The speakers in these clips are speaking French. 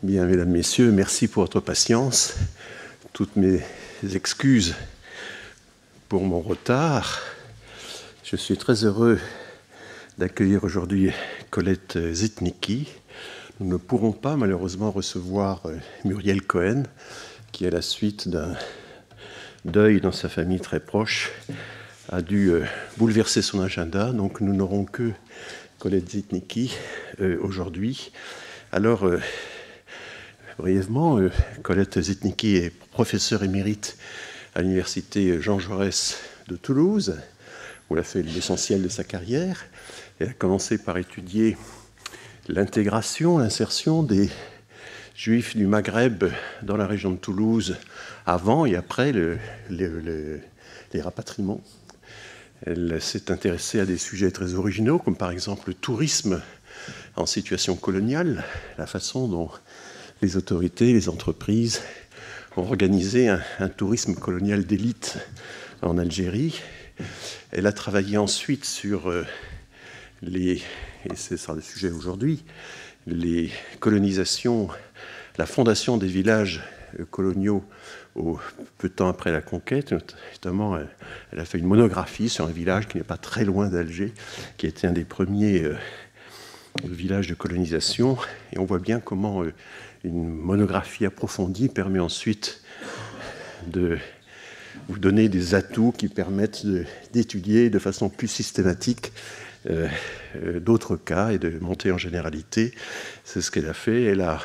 Bien, mesdames, messieurs, merci pour votre patience. Toutes mes excuses pour mon retard. Je suis très heureux d'accueillir aujourd'hui Colette Zitnicki. Nous ne pourrons pas malheureusement recevoir Muriel Cohen, qui à la suite d'un deuil dans sa famille très proche a dû bouleverser son agenda. Donc nous n'aurons que Colette Zitnicki aujourd'hui. Alors, brièvement, Colette Zitnicki est professeure émérite à l'université Jean Jaurès de Toulouse, où elle a fait l'essentiel de sa carrière. Elle a commencé par étudier l'intégration, l'insertion des Juifs du Maghreb dans la région de Toulouse avant et après les rapatriements. Elle s'est intéressée à des sujets très originaux, comme par exemple le tourisme en situation coloniale, la façon dont les autorités, les entreprises ont organisé un tourisme colonial d'élite en Algérie. Elle a travaillé ensuite sur et ce sera le sujet aujourd'hui, les colonisations, la fondation des villages coloniaux peu de temps après la conquête. Notamment, elle a fait une monographie sur un village qui n'est pas très loin d'Alger, qui était un des premiers villages de colonisation. Et on voit bien comment une monographie approfondie permet ensuite de vous donner des atouts qui permettent d'étudier de façon plus systématique d'autres cas et de monter en généralité. C'est ce qu'elle a fait. Elle a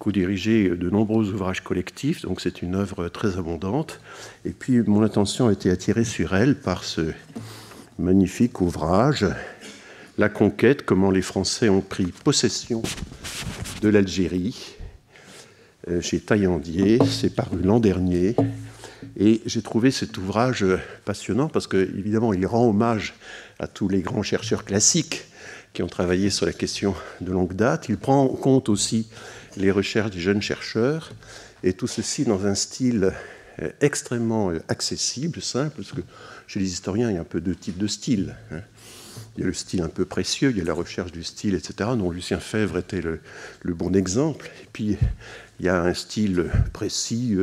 co-dirigé de nombreux ouvrages collectifs, donc c'est une œuvre très abondante. Et puis mon attention a été attirée sur elle par ce magnifique ouvrage, La conquête, comment les Français ont pris possession de l'Algérie, chez Taillandier. C'est paru l'an dernier. Et j'ai trouvé cet ouvrage passionnant parce qu'évidemment, il rend hommage à tous les grands chercheurs classiques qui ont travaillé sur la question de longue date. Il prend en compte aussi les recherches des jeunes chercheurs, et tout ceci dans un style extrêmement accessible, simple, parce que chez les historiens, il y a un peu deux types de styles. Il y a le style un peu précieux, il y a la recherche du style, etc., dont Lucien Febvre était le bon exemple. Et puis, il y a un style précis,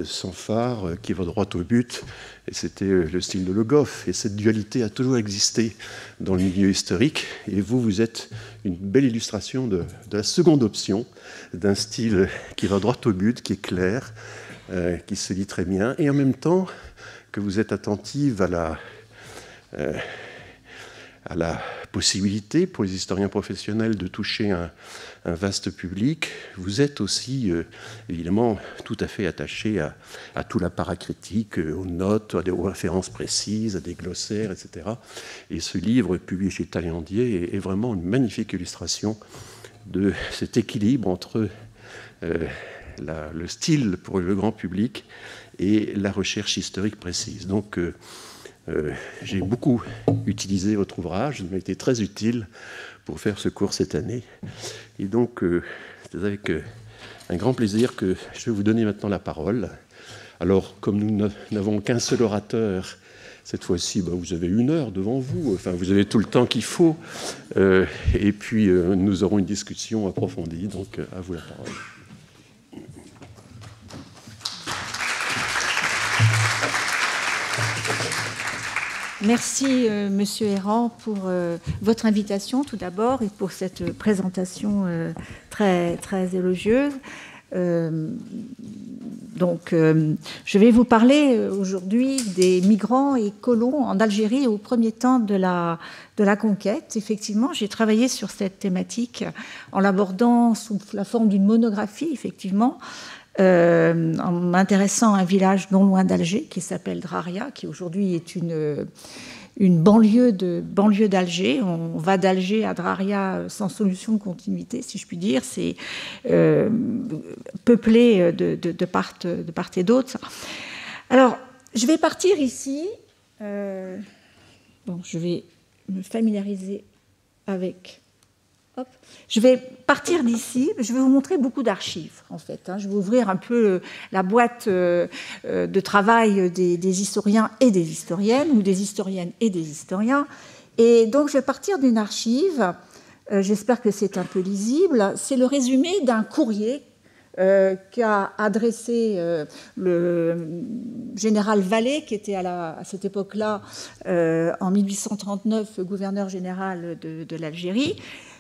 sans phare, qui va droit au but, et c'était le style de Le Goff. Et cette dualité a toujours existé dans le milieu historique, et vous êtes une belle illustration de la seconde option, d'un style qui va droit au but, qui est clair, qui se lit très bien, et en même temps que vous êtes attentive à la possibilité pour les historiens professionnels de toucher un vaste public. Vous êtes aussi, évidemment, tout à fait attaché à tout l'apparat critique, aux notes, aux références précises, à des glossaires, etc. Et ce livre, publié chez Taillandier, est vraiment une magnifique illustration de cet équilibre entre le style pour le grand public et la recherche historique précise. Donc, j'ai beaucoup utilisé votre ouvrage, il m'a été très utile pour faire ce cours cette année. Et donc, c'est avec un grand plaisir que je vais vous donner maintenant la parole. Alors, comme nous n'avons qu'un seul orateur, cette fois-ci, vous avez 1 heure devant vous, enfin, vous avez tout le temps qu'il faut, et puis nous aurons une discussion approfondie, donc à vous la parole. Merci, Monsieur Errand, pour votre invitation, tout d'abord, et pour cette présentation très, très élogieuse. Donc, je vais vous parler aujourd'hui des migrants et colons en Algérie au premier temps de la conquête. Effectivement, j'ai travaillé sur cette thématique en l'abordant sous la forme d'une monographie, effectivement, en m'intéressant à un village non loin d'Alger qui s'appelle Draria, qui aujourd'hui est une banlieue d'Alger. On va d'Alger à Draria sans solution de continuité, si je puis dire. C'est peuplé de part et d'autre. Alors, je vais partir ici. Je vais me familiariser avec... Hop. Je vais partir d'ici, je vais vous montrer beaucoup d'archives, en fait. Je vais ouvrir un peu la boîte de travail des historiens et des historiennes, ou des historiennes et des historiens. Et donc, je vais partir d'une archive j'espère que c'est un peu lisible, c'est le résumé d'un courrier qu'a adressé le général Vallée, qui était à cette époque-là, en 1839, gouverneur général de l'Algérie.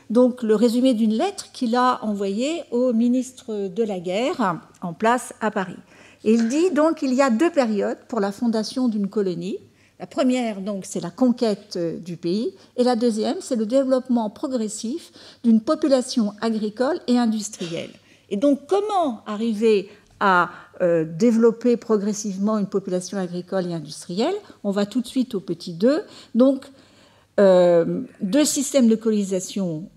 Donc le résumé d'une lettre qu'il a envoyée au ministre de la Guerre en place à Paris. Et il dit donc qu'il y a 2 périodes pour la fondation d'une colonie. La première, donc, c'est la conquête du pays, et la deuxième, c'est le développement progressif d'une population agricole et industrielle. Et donc, comment arriver à développer progressivement une population agricole et industrielle? On va tout de suite au petit 2. Donc, 2 systèmes de colonisation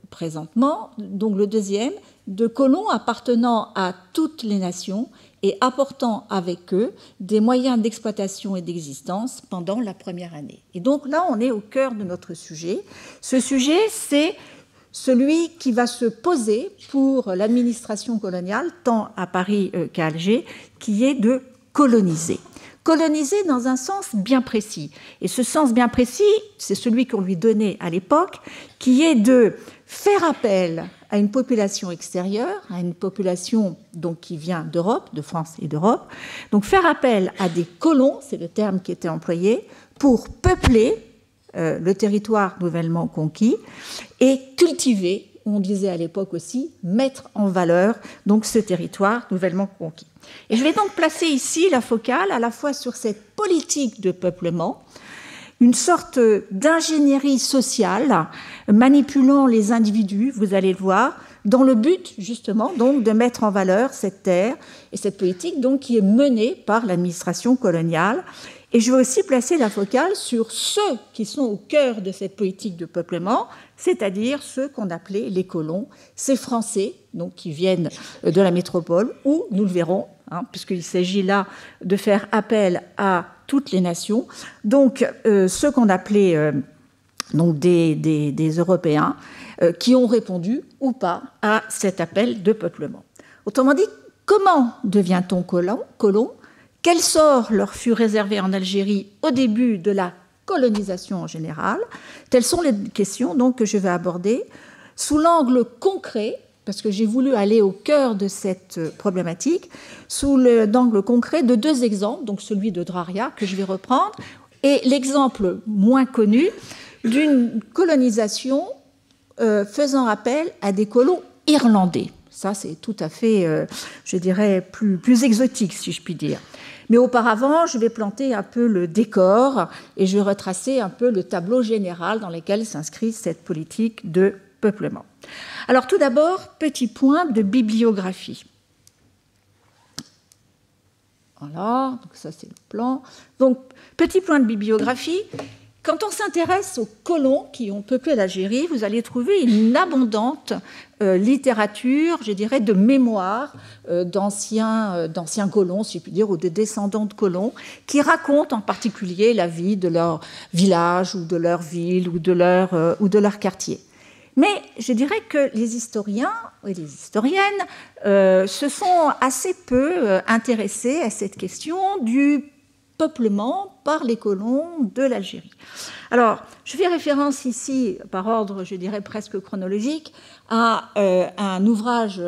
présentement. Donc, le deuxième, de colons appartenant à toutes les nations et apportant avec eux des moyens d'exploitation et d'existence pendant la première année. Et donc là, on est au cœur de notre sujet. Ce sujet, c'est celui qui va se poser pour l'administration coloniale, tant à Paris qu'à Alger, qui est de coloniser. Coloniser dans un sens bien précis. Et ce sens bien précis, c'est celui qu'on lui donnait à l'époque, qui est de faire appel à une population extérieure, à une population donc, qui vient d'Europe, de France et d'Europe, donc faire appel à des colons, c'est le terme qui était employé, pour peupler le territoire nouvellement conquis et cultiver, on disait à l'époque aussi, mettre en valeur donc, ce territoire nouvellement conquis. Et je vais donc placer ici la focale à la fois sur cette politique de peuplement, une sorte d'ingénierie sociale manipulant les individus, vous allez le voir, dans le but justement donc de mettre en valeur cette terre et cette politique donc qui est menée par l'administration coloniale. Et je vais aussi placer la focale sur ceux qui sont au cœur de cette politique de peuplement, c'est-à-dire ceux qu'on appelait les colons, ces Français donc qui viennent de la métropole, ou nous le verrons, puisqu'il s'agit là de faire appel à toutes les nations, donc ceux qu'on appelait donc des Européens qui ont répondu ou pas à cet appel de peuplement. Autrement dit, comment devient-on colon? Quel sort leur fut réservé en Algérie au début de la colonisation en général? Telles sont les questions donc, que je vais aborder sous l'angle concret, parce que j'ai voulu aller au cœur de cette problématique, sous l'angle concret de 2 exemples, donc celui de Draria, que je vais reprendre, et l'exemple moins connu d'une colonisation faisant appel à des colons irlandais. Ça, c'est tout à fait, je dirais, plus exotique, si je puis dire. Mais auparavant, je vais planter un peu le décor et je vais retracer un peu le tableau général dans lequel s'inscrit cette politique de peuplement. Alors tout d'abord, petit point de bibliographie. Voilà, donc ça c'est le plan. Donc, petit point de bibliographie. Quand on s'intéresse aux colons qui ont peuplé l'Algérie, vous allez trouver une abondante littérature, je dirais, de mémoire d'anciens colons, si je puis dire, ou de descendants de colons, qui racontent en particulier la vie de leur village ou de leur ville ou de leur quartier. Mais je dirais que les historiens et les historiennes se sont assez peu intéressés à cette question du peuplement par les colons de l'Algérie. Alors, je fais référence ici, par ordre, je dirais presque chronologique, à un ouvrage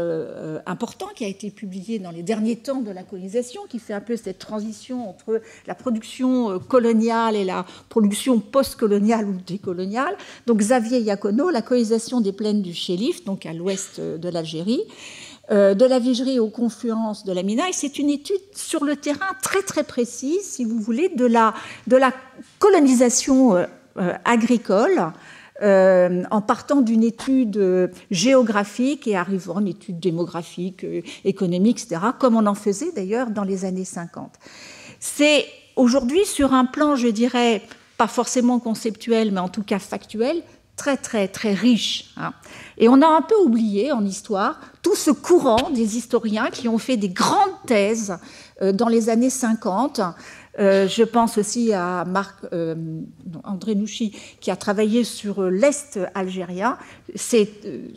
important qui a été publié dans les derniers temps de la colonisation, qui fait un peu cette transition entre la production coloniale et la production post-coloniale ou décoloniale. Donc, Xavier Iacono, La colonisation des plaines du Chélif, donc à l'ouest de l'Algérie, de la Vigerie aux confluences de la Mina, et c'est une étude sur le terrain très très précise, si vous voulez, de la colonisation agricole, en partant d'une étude géographique et arrivant à une étude démographique, économique, etc., comme on en faisait d'ailleurs dans les années 50. C'est aujourd'hui sur un plan, je dirais, pas forcément conceptuel, mais en tout cas factuel, très très très riche. Et on a un peu oublié en histoire tout ce courant des historiens qui ont fait des grandes thèses dans les années 50. Je pense aussi à André Nouchi qui a travaillé sur l'Est algérien. C'est,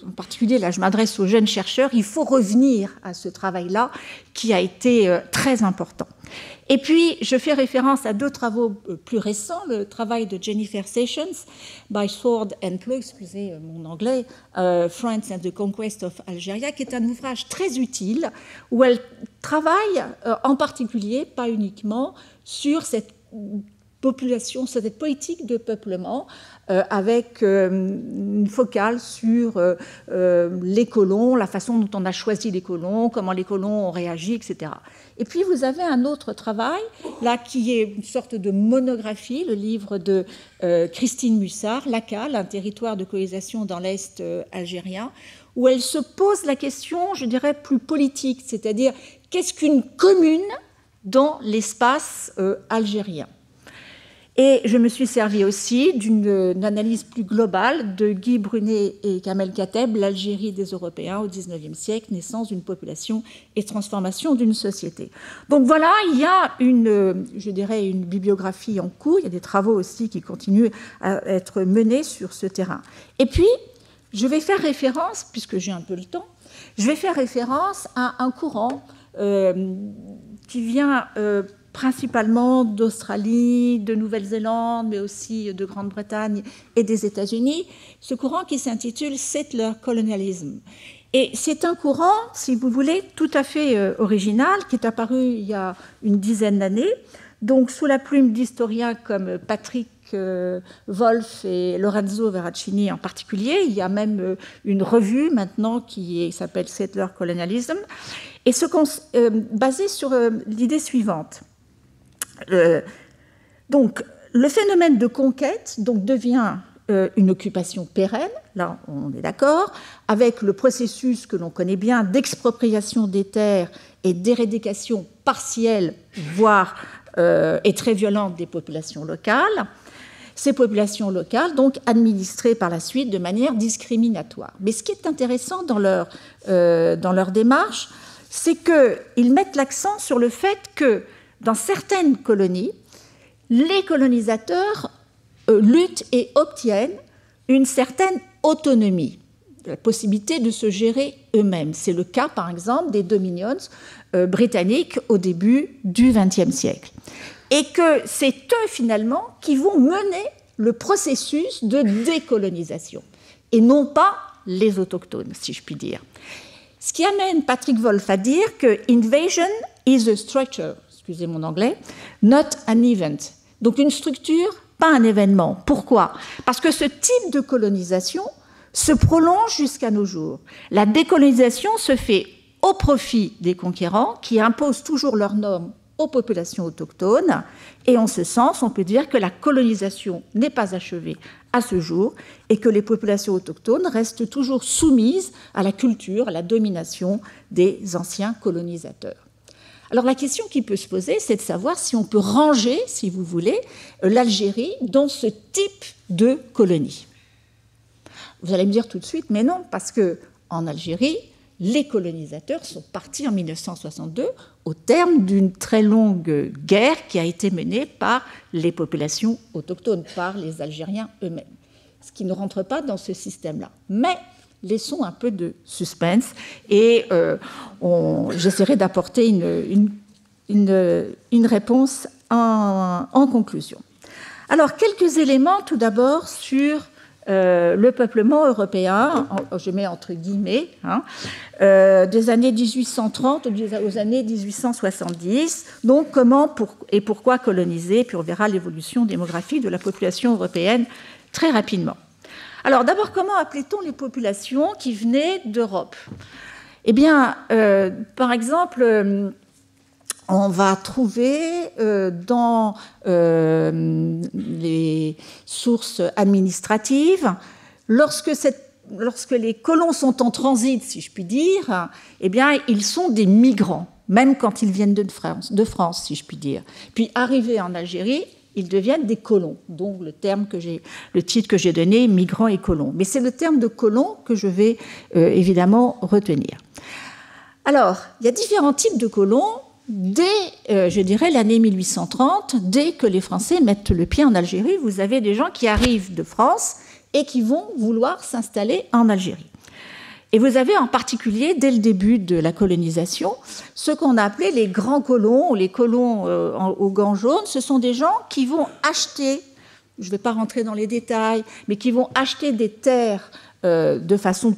en particulier, là je m'adresse aux jeunes chercheurs, il faut revenir à ce travail-là qui a été très important. Et puis, je fais référence à deux travaux plus récents, le travail de Jennifer Sessions, By Sword and Plough, excusez mon anglais, France and the Conquest of Algeria, qui est un ouvrage très utile, où elle travaille en particulier, pas uniquement, sur cette population, cette politique de peuplement, avec une focale sur les colons, la façon dont on a choisi les colons, comment les colons ont réagi, etc. Et puis vous avez un autre travail, là, qui est une sorte de monographie, le livre de Christine Mussard, Lakal, un territoire de colonisation dans l'Est algérien, où elle se pose la question, je dirais, plus politique, c'est-à-dire qu'est-ce qu'une commune dans l'espace algérien. Et je me suis servi aussi d'une analyse plus globale de Guy Brunet et Kamel Kateb, l'Algérie des Européens au XIXe siècle, naissance d'une population et transformation d'une société. Donc voilà, il y a je dirais, une bibliographie en cours, il y a des travaux aussi qui continuent à être menés sur ce terrain. Et puis, je vais faire référence, puisque j'ai un peu le temps, je vais faire référence à un courant qui vient principalement d'Australie, de Nouvelle-Zélande, mais aussi de Grande-Bretagne et des États-Unis, ce courant qui s'intitule « Settler Colonialism ». Et c'est un courant, si vous voulez, tout à fait original, qui est apparu il y a une dizaine d'années, donc sous la plume d'historiens comme Patrick Wolf et Lorenzo Veracini en particulier. Il y a même une revue maintenant qui s'appelle « Settler Colonialism », et basé sur l'idée suivante. Donc, le phénomène de conquête devient une occupation pérenne, là on est d'accord, avec le processus que l'on connaît bien d'expropriation des terres et d'éradication partielle, voire et très violente des populations locales. Ces populations locales, donc administrées par la suite de manière discriminatoire. Mais ce qui est intéressant dans leur démarche, c'est qu'ils mettent l'accent sur le fait que dans certaines colonies, les colonisateurs luttent et obtiennent une certaine autonomie, la possibilité de se gérer eux-mêmes. C'est le cas, par exemple, des dominions britanniques au début du XXe siècle. Et que c'est eux, finalement, qui vont mener le processus de décolonisation, et non pas les autochtones, si je puis dire. Ce qui amène Patrick Wolf à dire que « invasion is a structure », excusez mon anglais, « not an event ». Donc une structure, pas un événement. Pourquoi ? Parce que ce type de colonisation se prolonge jusqu'à nos jours. La décolonisation se fait au profit des conquérants qui imposent toujours leurs normes aux populations autochtones, et en ce sens, on peut dire que la colonisation n'est pas achevée à ce jour et que les populations autochtones restent toujours soumises à la culture, à la domination des anciens colonisateurs. Alors la question qui peut se poser, c'est de savoir si on peut ranger, si vous voulez, l'Algérie dans ce type de colonie. Vous allez me dire tout de suite, mais non, parce qu'en Algérie, les colonisateurs sont partis en 1962 au terme d'une très longue guerre qui a été menée par les populations autochtones, par les Algériens eux-mêmes, ce qui ne rentre pas dans ce système-là. Mais laissons un peu de suspense et j'essaierai d'apporter une réponse en conclusion. Alors, quelques éléments tout d'abord sur le peuplement européen, je mets entre guillemets, des années 1830 aux années 1870. Donc, comment et pourquoi coloniser ? Puis on verra l'évolution démographique de la population européenne très rapidement. Alors, d'abord, comment appelait-on les populations qui venaient d'Europe ? Eh bien, par exemple, on va trouver dans les sources administratives, lorsque les colons sont en transit, si je puis dire, eh bien, ils sont des migrants, même quand ils viennent de France, si je puis dire. Puis, arrivés en Algérie, ils deviennent des colons, donc le titre que j'ai donné, migrants et colons. Mais c'est le terme de colons que je vais évidemment retenir. Alors, il y a différents types de colons. Dès, je dirais, l'année 1830, dès que les Français mettent le pied en Algérie, vous avez des gens qui arrivent de France et qui vont vouloir s'installer en Algérie. Et vous avez en particulier, dès le début de la colonisation, ce qu'on a appelé les grands colons, ou les colons aux gants jaunes. Ce sont des gens qui vont acheter, je ne vais pas rentrer dans les détails, mais qui vont acheter des terres de façon,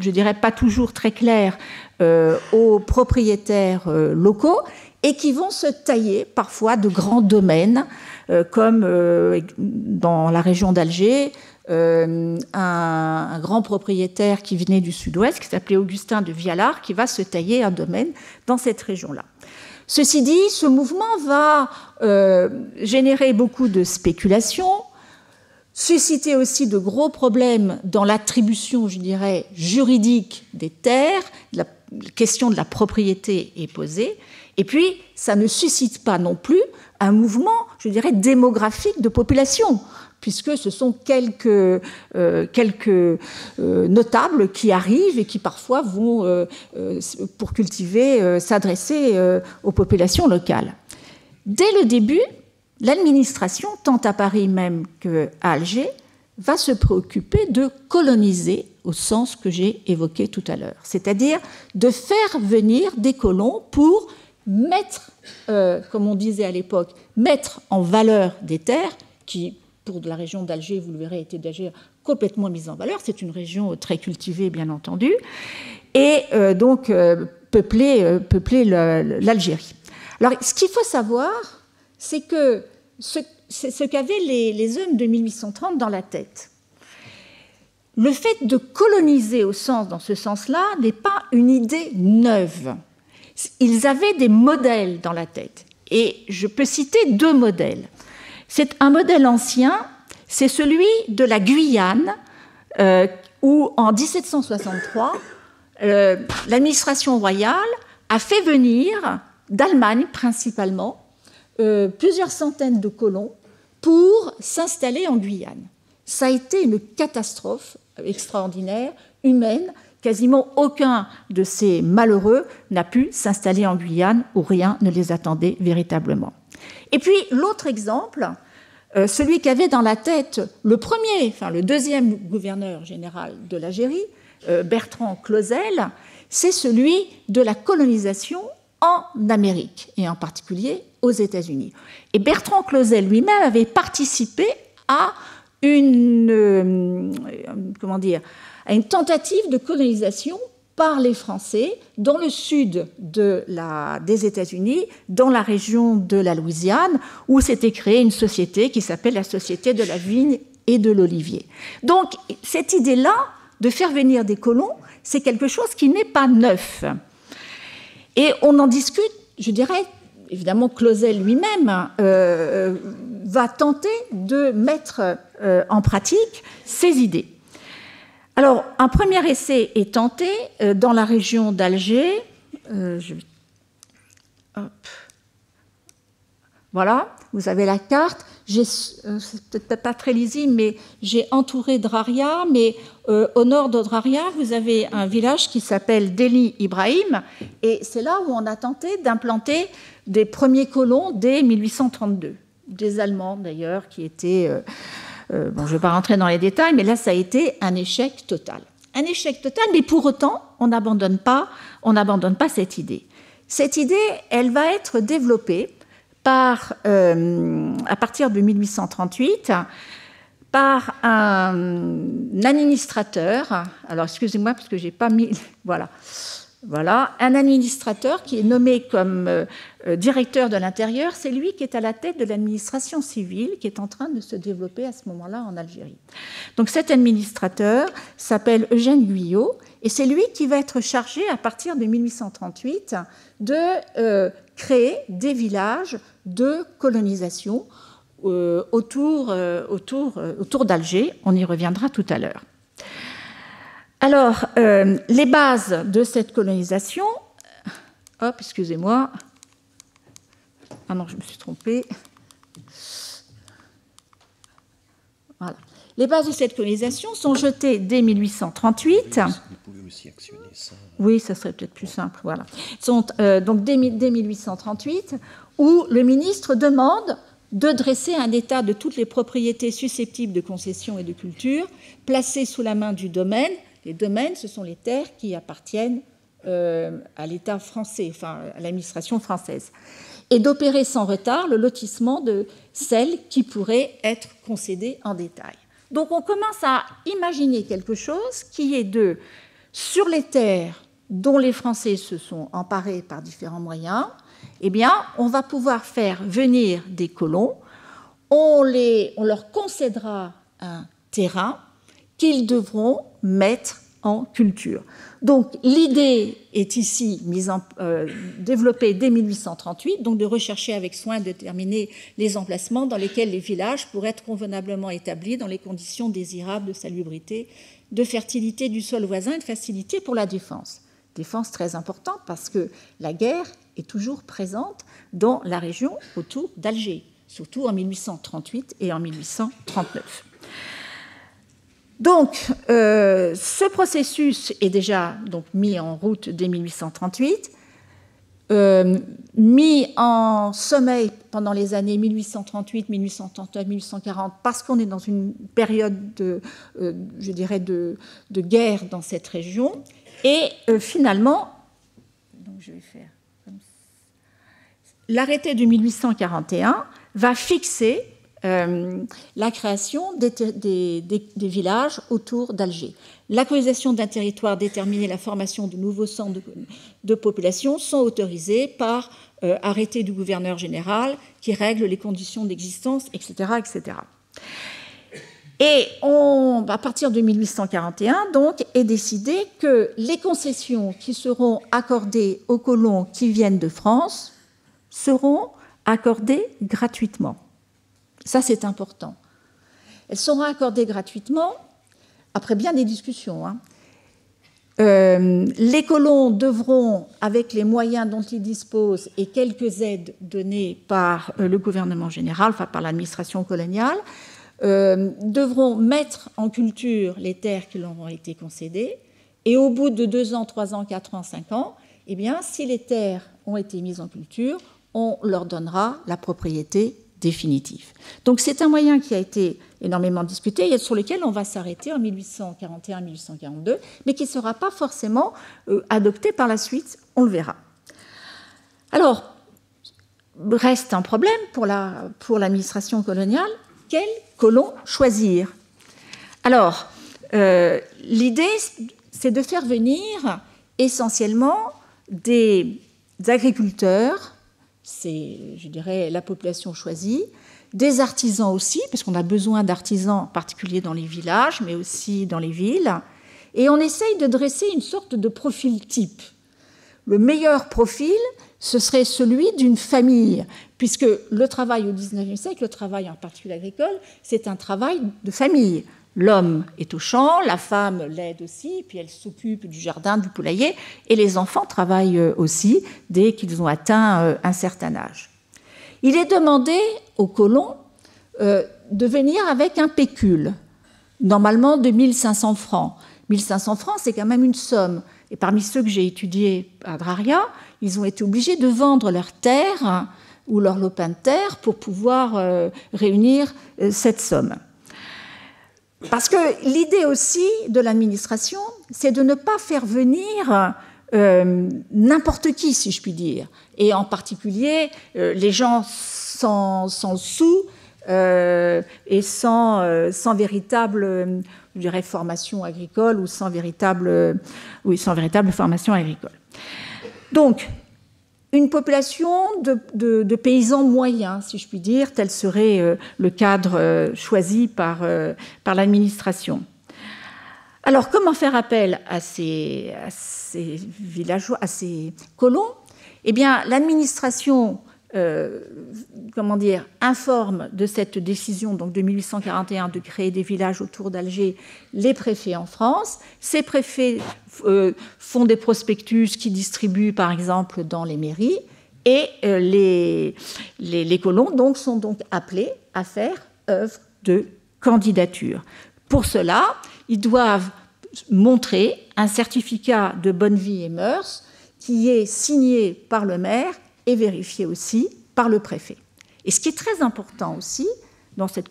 je dirais, pas toujours très claire aux propriétaires locaux, et qui vont se tailler parfois de grands domaines, comme dans la région d'Alger, un grand propriétaire qui venait du sud-ouest, qui s'appelait Augustin de Vialard, qui va se tailler un domaine dans cette région-là. Ceci dit, ce mouvement va générer beaucoup de spéculations, susciter aussi de gros problèmes dans l'attribution, je dirais, juridique des terres. La question de la propriété est posée. Et puis, ça ne suscite pas non plus un mouvement, je dirais, démographique de population, puisque ce sont quelques notables qui arrivent et qui parfois vont, pour cultiver, s'adresser aux populations locales. Dès le début, l'administration, tant à Paris même qu'à Alger, va se préoccuper de coloniser au sens que j'ai évoqué tout à l'heure, c'est-à-dire de faire venir des colons pour mettre, comme on disait à l'époque, mettre en valeur des terres qui, pour la région d'Alger, vous le verrez, était déjà complètement mise en valeur. C'est une région très cultivée, bien entendu, et donc peupler l'Algérie. Alors, ce qu'il faut savoir, c'est que ce qu'avaient les hommes de 1830 dans la tête. Le fait de coloniser dans ce sens-là n'est pas une idée neuve. Ils avaient des modèles dans la tête. Et je peux citer 2 modèles. C'est un modèle ancien, c'est celui de la Guyane, où en 1763, l'administration royale a fait venir, d'Allemagne principalement, plusieurs centaines de colons pour s'installer en Guyane. Ça a été une catastrophe extraordinaire, humaine. Quasiment aucun de ces malheureux n'a pu s'installer en Guyane où rien ne les attendait véritablement. Et puis l'autre exemple, celui qu'avait dans la tête le deuxième gouverneur général de l'Algérie, Bertrand Clausel, c'est celui de la colonisation en Amérique, et en particulier aux États-Unis. Et Bertrand Clausel lui-même avait participé à une tentative de colonisation par les Français dans le sud des États-Unis, dans la région de la Louisiane, où s'était créée une société qui s'appelle la Société de la vigne et de l'olivier. Donc, cette idée-là de faire venir des colons, c'est quelque chose qui n'est pas neuf. Et on en discute, je dirais, évidemment, Clausel lui-même va tenter de mettre en pratique ces idées. Alors, un premier essai est tenté dans la région d'Alger. Voilà, vous avez la carte. C'est peut-être pas très lisible, mais j'ai entouré Draria. Mais au nord de Draria, vous avez un village qui s'appelle Deli Ibrahim. Et c'est là où on a tenté d'implanter des premiers colons dès 1832. Des Allemands, d'ailleurs, qui étaient... je ne vais pas rentrer dans les détails, mais là, ça a été un échec total. Un échec total, mais pour autant, on n'abandonne pas cette idée. Cette idée, elle va être développée à partir de 1838 par un administrateur. Alors, excusez-moi, parce que je n'ai pas mis... Voilà, un administrateur qui est nommé comme directeur de l'intérieur, c'est lui qui est à la tête de l'administration civile qui est en train de se développer à ce moment-là en Algérie. Donc cet administrateur s'appelle Eugène Guyot et c'est lui qui va être chargé à partir de 1838 de créer des villages de colonisation autour d'Alger. On y reviendra tout à l'heure. Alors, les bases de cette colonisation... excusez-moi. Ah non, je me suis trompée. Voilà. Les bases de cette colonisation sont jetées dès 1838. Vous pouvez aussi actionner ça. Oui, ça serait peut-être plus simple. Voilà. Sont donc dès 1838, où le ministre demande de dresser un état de toutes les propriétés susceptibles de concession et de culture, placées sous la main du domaine, Les domaines, ce sont les terres qui appartiennent à l'État français, enfin à l'administration française, et d'opérer sans retard le lotissement de celles qui pourraient être concédées en détail. Donc on commence à imaginer quelque chose qui est sur les terres dont les Français se sont emparés par différents moyens, eh bien, on va pouvoir faire venir des colons, on leur concédera un terrain qu'ils devront mettre en culture. Donc l'idée est ici développée dès 1838, donc de rechercher avec soin de déterminer les emplacements dans lesquels les villages pourraient être convenablement établis dans les conditions désirables de salubrité, de fertilité du sol voisin et de facilité pour la défense. Défense très importante parce que la guerre est toujours présente dans la région autour d'Alger, surtout en 1838 et en 1839. Donc, ce processus est déjà mis en route dès 1838, mis en sommeil pendant les années 1838, 1839, 1840, parce qu'on est dans une période de guerre dans cette région. Et finalement, donc je vais faire comme ça. L'arrêté de 1841 va fixer la création des villages autour d'Alger. L'acquisition d'un territoire déterminé, la formation de nouveaux centres de population sont autorisés par arrêté du gouverneur général qui règle les conditions d'existence, etc., etc. Et à partir de 1841, donc, est décidé que les concessions qui seront accordées aux colons qui viennent de France seront accordées gratuitement. Ça, c'est important. Elles seront accordées gratuitement, après bien des discussions. Les colons devront, avec les moyens dont ils disposent et quelques aides données par le gouvernement général, enfin par l'administration coloniale, devront mettre en culture les terres qui leur ont été concédées. Et au bout de 2 ans, 3 ans, 4 ans, 5 ans, eh bien, si les terres ont été mises en culture, on leur donnera la propriété définitive. Donc c'est un moyen qui a été énormément discuté et sur lequel on va s'arrêter en 1841-1842, mais qui ne sera pas forcément adopté par la suite, on le verra. Alors, reste un problème pour l'administration coloniale, quel colon choisir? Alors, l'idée, c'est de faire venir essentiellement des agriculteurs, c'est, je dirais, la population choisie, des artisans aussi, parce qu'on a besoin d'artisans, en particulier dans les villages, mais aussi dans les villes, et on essaye de dresser une sorte de profil type. Le meilleur profil, ce serait celui d'une famille, puisque le travail au XIXe siècle, le travail en particulier agricole, c'est un travail de famille. L'homme est au champ, la femme l'aide aussi, puis elle s'occupe du jardin, du poulailler, et les enfants travaillent aussi dès qu'ils ont atteint un certain âge. Il est demandé aux colons de venir avec un pécule, normalement de 1500 francs. 1500 francs, c'est quand même une somme. Et parmi ceux que j'ai étudiés à Draria, ils ont été obligés de vendre leurs terres ou leur lopin de terre pour pouvoir réunir cette somme. Parce que l'idée aussi de l'administration, c'est de ne pas faire venir n'importe qui, si je puis dire, et en particulier les gens sans sous et sans véritable, je dirais, formation agricole ou sans véritable formation agricole. Donc, une population de paysans moyens, si je puis dire, tel serait le cadre choisi par l'administration. Alors, comment faire appel à ces villageois, à ces colons? Eh bien, l'administration, informe de cette décision donc de 1841 de créer des villages autour d'Alger les préfets en France. Ces préfets font des prospectus qui distribuent, par exemple, dans les mairies, et les colons donc, sont donc appelés à faire œuvre de candidature. Pour cela, ils doivent montrer un certificat de bonne vie et mœurs qui est signé par le maire et vérifié aussi par le préfet. Et ce qui est très important aussi, dans cette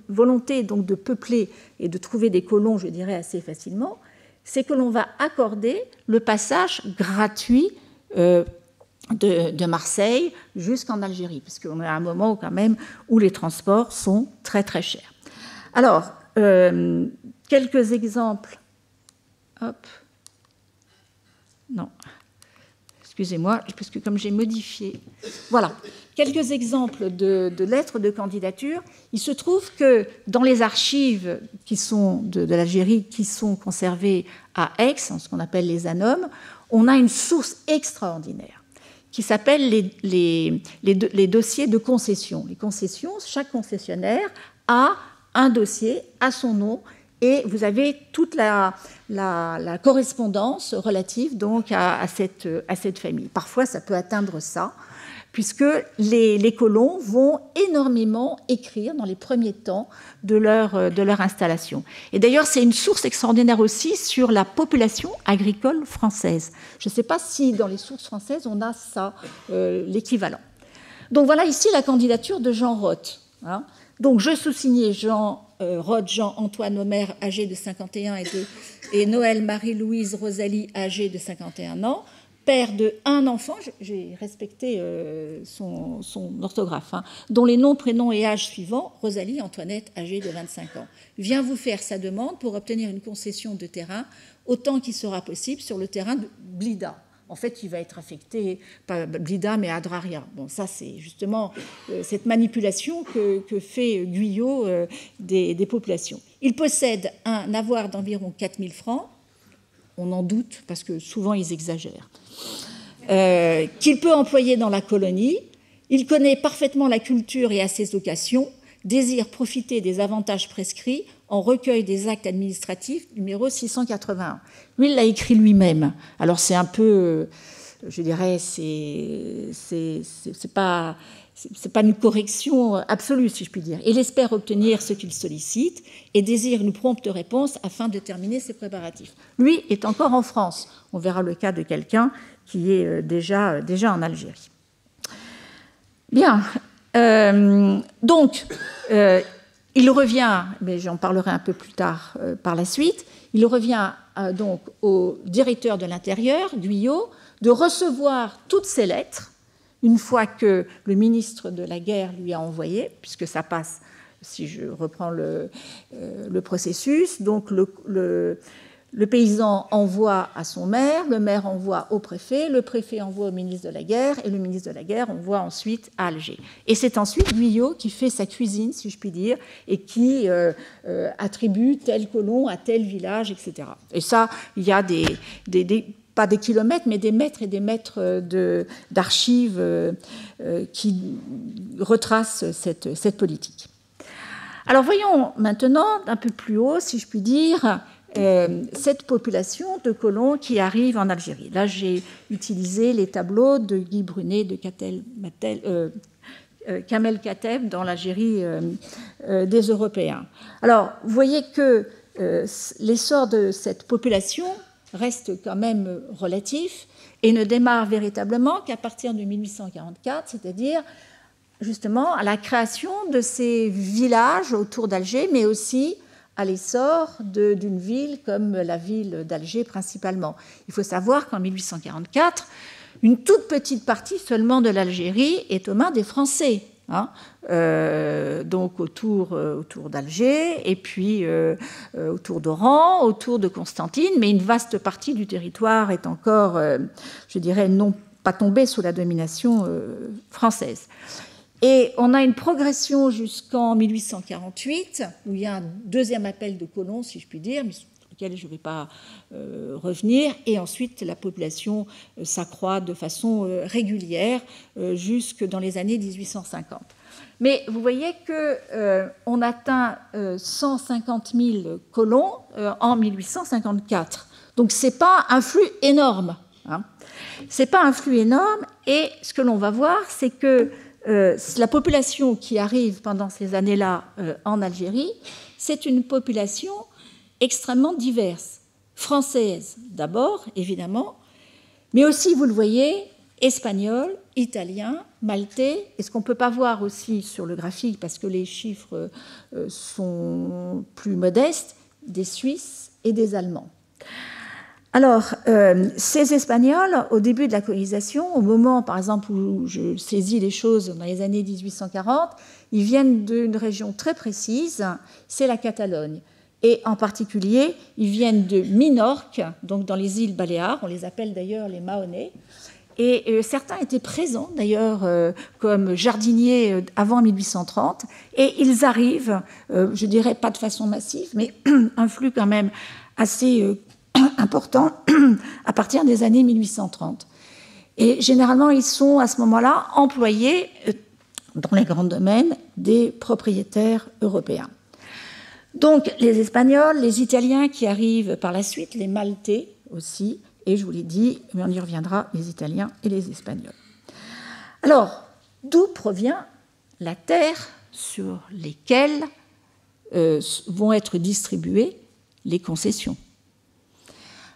volonté donc de peupler et de trouver des colons, je dirais, assez facilement, c'est que l'on va accorder le passage gratuit de Marseille jusqu'en Algérie, parce qu'on est à un moment quand même où les transports sont très très chers. Alors, quelques exemples. Hop. Non. Excusez-moi, parce que comme j'ai modifié... Voilà. Quelques exemples de lettres de candidature. Il se trouve que dans les archives qui sont de l'Algérie, qui sont conservées à Aix, ce qu'on appelle les ANOM, on a une source extraordinaire qui s'appelle les dossiers de concession. Les concessions, chaque concessionnaire a un dossier à son nom et vous avez toute la correspondance relative donc à cette famille. Parfois, ça peut atteindre ça, puisque les colons vont énormément écrire dans les premiers temps de leur installation. Et d'ailleurs, c'est une source extraordinaire aussi sur la population agricole française. Je ne sais pas si dans les sources françaises, on a ça, l'équivalent. Donc voilà ici la candidature de Jean Roth. Hein. Donc je sous-signais Jean Roth, Jean-Antoine Omer, âgé de 51 et Noël Marie-Louise Rosalie, âgée de 51 ans, père de un enfant, j'ai respecté son orthographe, hein, dont les noms, prénoms et âges suivants, Rosalie Antoinette, âgée de 25 ans, vient vous faire sa demande pour obtenir une concession de terrain autant qu'il sera possible sur le terrain de Blida. En fait, il va être affecté, pas Blida, mais Adraria. Bon, ça, c'est justement cette manipulation que fait Guyot des populations. Il possède un avoir d'environ 4 000 francs, on en doute, parce que souvent, ils exagèrent, qu'il peut employer dans la colonie. Il connaît parfaitement la culture et a ses occasions, désire profiter des avantages prescrits en recueil des actes administratifs, numéro 681. Lui, il l'a écrit lui-même. Alors, c'est un peu, je dirais, c'est pas une correction absolue, si je puis dire. Il espère obtenir ce qu'il sollicite et désire une prompte réponse afin de terminer ses préparatifs. Lui est encore en France. On verra le cas de quelqu'un qui est déjà en Algérie. Bien. Donc, il revient, mais j'en parlerai un peu plus tard par la suite, il revient donc au directeur de l'Intérieur, Guyot, de recevoir toutes ces lettres, une fois que le ministre de la Guerre lui a envoyé, puisque ça passe, si je reprends le processus, donc le paysan envoie à son maire, le maire envoie au préfet, le préfet envoie au ministre de la Guerre, et le ministre de la Guerre envoie ensuite à Alger. Et c'est ensuite Guyot qui fait sa cuisine, si je puis dire, et qui attribue tel colon à tel village, etc. Et ça, il y a pas des kilomètres, mais des mètres et des mètres d'archives qui retracent cette politique. Alors voyons maintenant un peu plus haut, si je puis dire, cette population de colons qui arrive en Algérie. Là, j'ai utilisé les tableaux de Guy Brunet, de Kamel Kateb dans l'Algérie des Européens. Alors, vous voyez que l'essor de cette population reste quand même relatif et ne démarre véritablement qu'à partir de 1844, c'est-à-dire justement à la création de ces villages autour d'Alger, mais aussi à l'essor d'une ville comme la ville d'Alger principalement. Il faut savoir qu'en 1844, une toute petite partie seulement de l'Algérie est aux mains des Français, hein, donc autour d'Alger, et puis autour d'Oran, autour de Constantine, mais une vaste partie du territoire est encore, je dirais, non pas tombée sous la domination française. Et on a une progression jusqu'en 1848, où il y a un deuxième appel de colons, si je puis dire, mais sur lequel je ne vais pas revenir. Et ensuite, la population s'accroît de façon régulière jusque dans les années 1850. Mais vous voyez qu'on atteint 150 000 colons en 1854. Donc, ce n'est pas un flux énorme. Hein. Ce n'est pas un flux énorme. Et ce que l'on va voir, c'est que la population qui arrive pendant ces années-là en Algérie, c'est une population extrêmement diverse. Française d'abord, évidemment, mais aussi, vous le voyez, espagnol, italien, maltais, et ce qu'on ne peut pas voir aussi sur le graphique parce que les chiffres sont plus modestes, des Suisses et des Allemands. Alors, ces Espagnols, au début de la colonisation, au moment, par exemple, où je saisis les choses dans les années 1840, ils viennent d'une région très précise, c'est la Catalogne. Et en particulier, ils viennent de Minorque, donc dans les îles Baléares, on les appelle d'ailleurs les Mahonnais. Et certains étaient présents d'ailleurs comme jardiniers avant 1830, et ils arrivent, je dirais pas de façon massive, mais un flux quand même assez important à partir des années 1830. Et généralement, ils sont à ce moment-là employés dans les grands domaines des propriétaires européens. Donc les Espagnols, les Italiens qui arrivent par la suite, les Maltais aussi, et je vous l'ai dit, mais on y reviendra, les Italiens et les Espagnols. Alors, d'où provient la terre sur lesquelles vont être distribuées les concessions?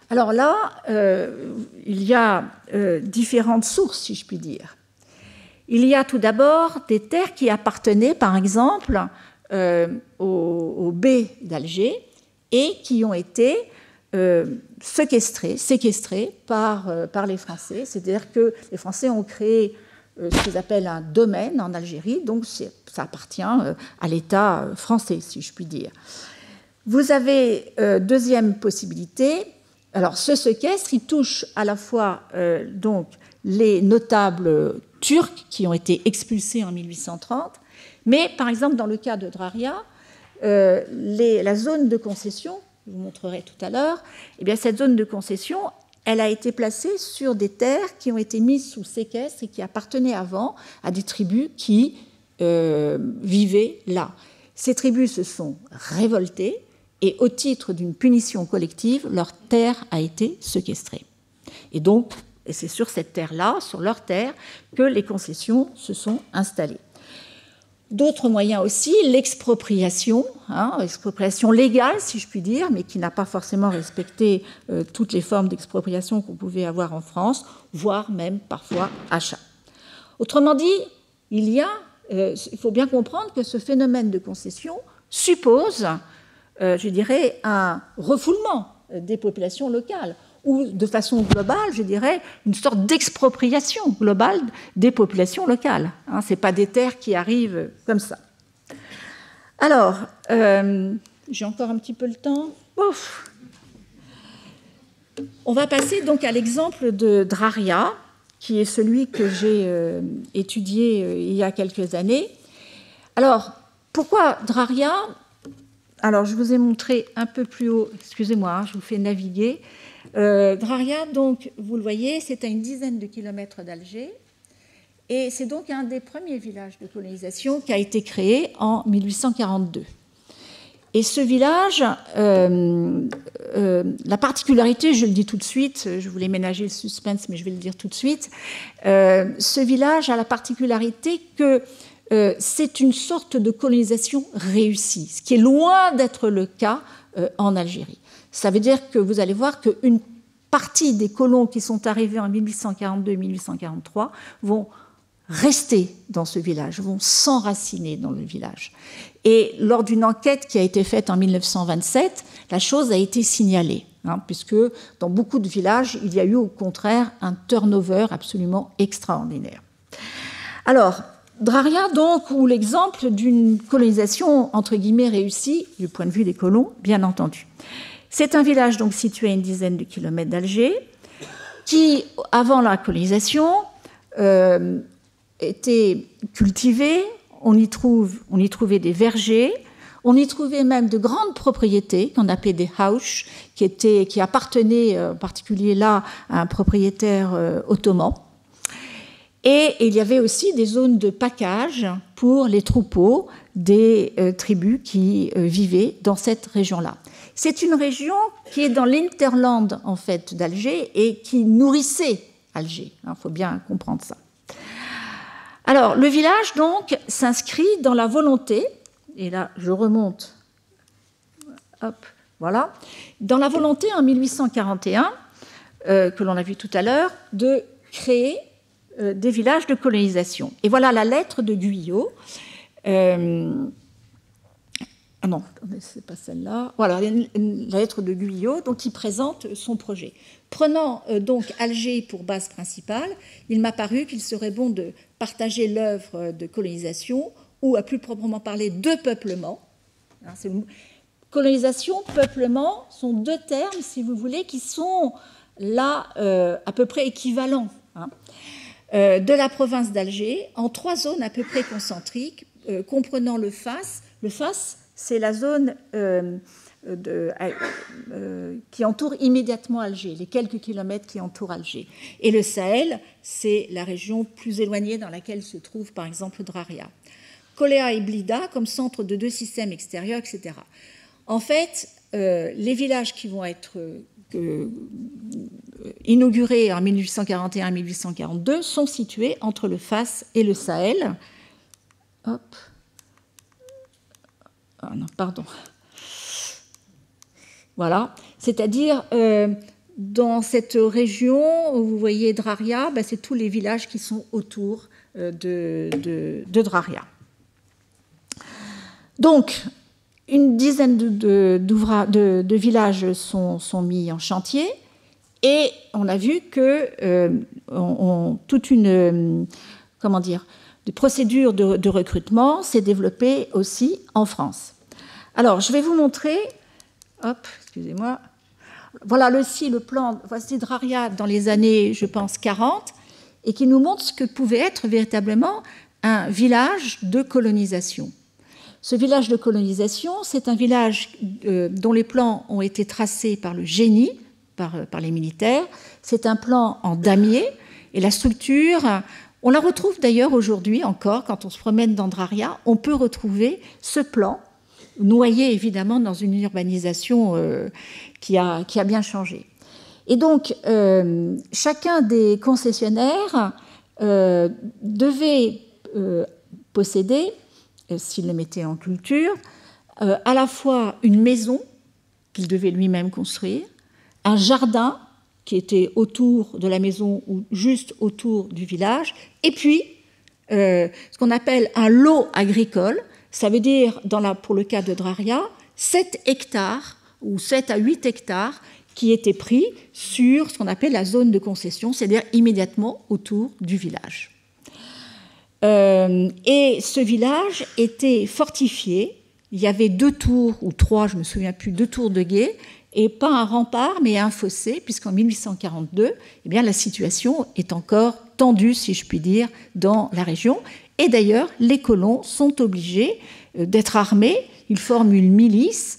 Alors là, il y a différentes sources, si je puis dire. Il y a tout d'abord des terres qui appartenaient, par exemple, aux baies d'Alger et qui ont été séquestrées par les Français. C'est-à-dire que les Français ont créé ce qu'ils appellent un domaine en Algérie, donc ça appartient à l'État français, si je puis dire. Vous avez deuxième possibilité. Alors, ce séquestre, il touche à la fois donc, les notables turcs qui ont été expulsés en 1830, mais par exemple, dans le cas de Draria, la zone de concession, je vous montrerai tout à l'heure, eh bien, cette zone de concession, elle a été placée sur des terres qui ont été mises sous séquestre et qui appartenaient avant à des tribus qui vivaient là. Ces tribus se sont révoltées, et au titre d'une punition collective, leur terre a été séquestrée. Et donc, c'est sur cette terre-là, sur leur terre, que les concessions se sont installées. D'autres moyens aussi, l'expropriation, expropriation légale, si je puis dire, mais qui n'a pas forcément respecté toutes les formes d'expropriation qu'on pouvait avoir en France, voire même parfois achat. Autrement dit, il faut bien comprendre que ce phénomène de concession suppose je dirais, un refoulement des populations locales, ou de façon globale, je dirais, une sorte d'expropriation globale des populations locales. Ce n'est pas des terres qui arrivent comme ça. Alors, j'ai encore un petit peu le temps. Ouf. On va passer donc à l'exemple de Draria, qui est celui que j'ai étudié il y a quelques années. Alors, pourquoi Draria ? Alors, je vous ai montré un peu plus haut, excusez-moi, je vous fais naviguer. Draria, donc, vous le voyez, c'est à une dizaine de kilomètres d'Alger. Et c'est donc un des premiers villages de colonisation qui a été créé en 1842. Et ce village, la particularité, je le dis tout de suite, je voulais ménager le suspense, mais je vais le dire tout de suite, ce village a la particularité que c'est une sorte de colonisation réussie, ce qui est loin d'être le cas en Algérie. Ça veut dire que vous allez voir qu'une partie des colons qui sont arrivés en 1842-1843 vont rester dans ce village, vont s'enraciner dans le village. Et lors d'une enquête qui a été faite en 1927, la chose a été signalée, puisque dans beaucoup de villages, il y a eu au contraire un turnover absolument extraordinaire. Alors, Draria, donc, ou l'exemple d'une colonisation, entre guillemets, réussie, du point de vue des colons, bien entendu. C'est un village donc situé à une dizaine de kilomètres d'Alger, qui, avant la colonisation, était cultivé, on y trouvait des vergers, on y trouvait même de grandes propriétés qu'on appelait des haush, qui appartenaient en particulier là à un propriétaire ottoman. Et il y avait aussi des zones de pacage pour les troupeaux des tribus qui vivaient dans cette région-là. C'est une région qui est dans l'interland en fait d'Alger et qui nourrissait Alger. Il faut bien comprendre ça. Alors, le village donc s'inscrit dans la volonté, et là je remonte, hop, voilà, dans la volonté en 1841, que l'on a vu tout à l'heure, de créer des villages de colonisation. Et voilà la lettre de Guyot. Ah non, c'est pas celle-là. Voilà, la lettre de Guyot, donc qui présente son projet. Prenant donc Alger pour base principale, il m'a paru qu'il serait bon de partager l'œuvre de colonisation, ou à plus proprement parler de peuplement. Colonisation, peuplement sont deux termes, si vous voulez, qui sont là à peu près équivalents, hein, de la province d'Alger en 3 zones à peu près concentriques, comprenant le Fas. Le Fas, c'est la zone qui entoure immédiatement Alger, les quelques kilomètres qui entourent Alger. Et le Sahel, c'est la région plus éloignée dans laquelle se trouve par exemple Draria. Koléa et Blida comme centre de 2 systèmes extérieurs, etc. En fait, les villages qui vont être inaugurés en 1841 et 1842 sont situés entre le Fas et le Sahel. Hop. Ah non, pardon. Voilà. C'est-à-dire, dans cette région, où vous voyez Draria, ben, c'est tous les villages qui sont autour de Draria. Donc, une dizaine de villages sont mis en chantier et on a vu que toute une procédure de recrutement s'est développée aussi en France. Alors, je vais vous montrer, excusez-moi, voilà le plan, voici Draria dans les années, je pense, 40, et qui nous montre ce que pouvait être véritablement un village de colonisation. Ce village de colonisation, c'est un village dont les plans ont été tracés par le génie, par les militaires. C'est un plan en damier et la structure, on la retrouve d'ailleurs aujourd'hui encore, quand on se promène dans Draria, on peut retrouver ce plan, noyé évidemment dans une urbanisation qui a bien changé. Et donc, chacun des concessionnaires devait posséder, s'il le mettait en culture, à la fois une maison qu'il devait lui-même construire, un jardin qui était autour de la maison ou juste autour du village, et puis ce qu'on appelle un lot agricole. Ça veut dire, pour le cas de Draria, 7 hectares ou 7 à 8 hectares qui étaient pris sur ce qu'on appelle la zone de concession, c'est-à-dire immédiatement autour du village. Et ce village était fortifié. Il y avait 2 tours, ou 3, je ne me souviens plus, 2 tours de guet, et pas un rempart, mais un fossé, puisqu'en 1842, eh bien, la situation est encore tendue, si je puis dire, dans la région. Et d'ailleurs, les colons sont obligés d'être armés. Ils forment une milice,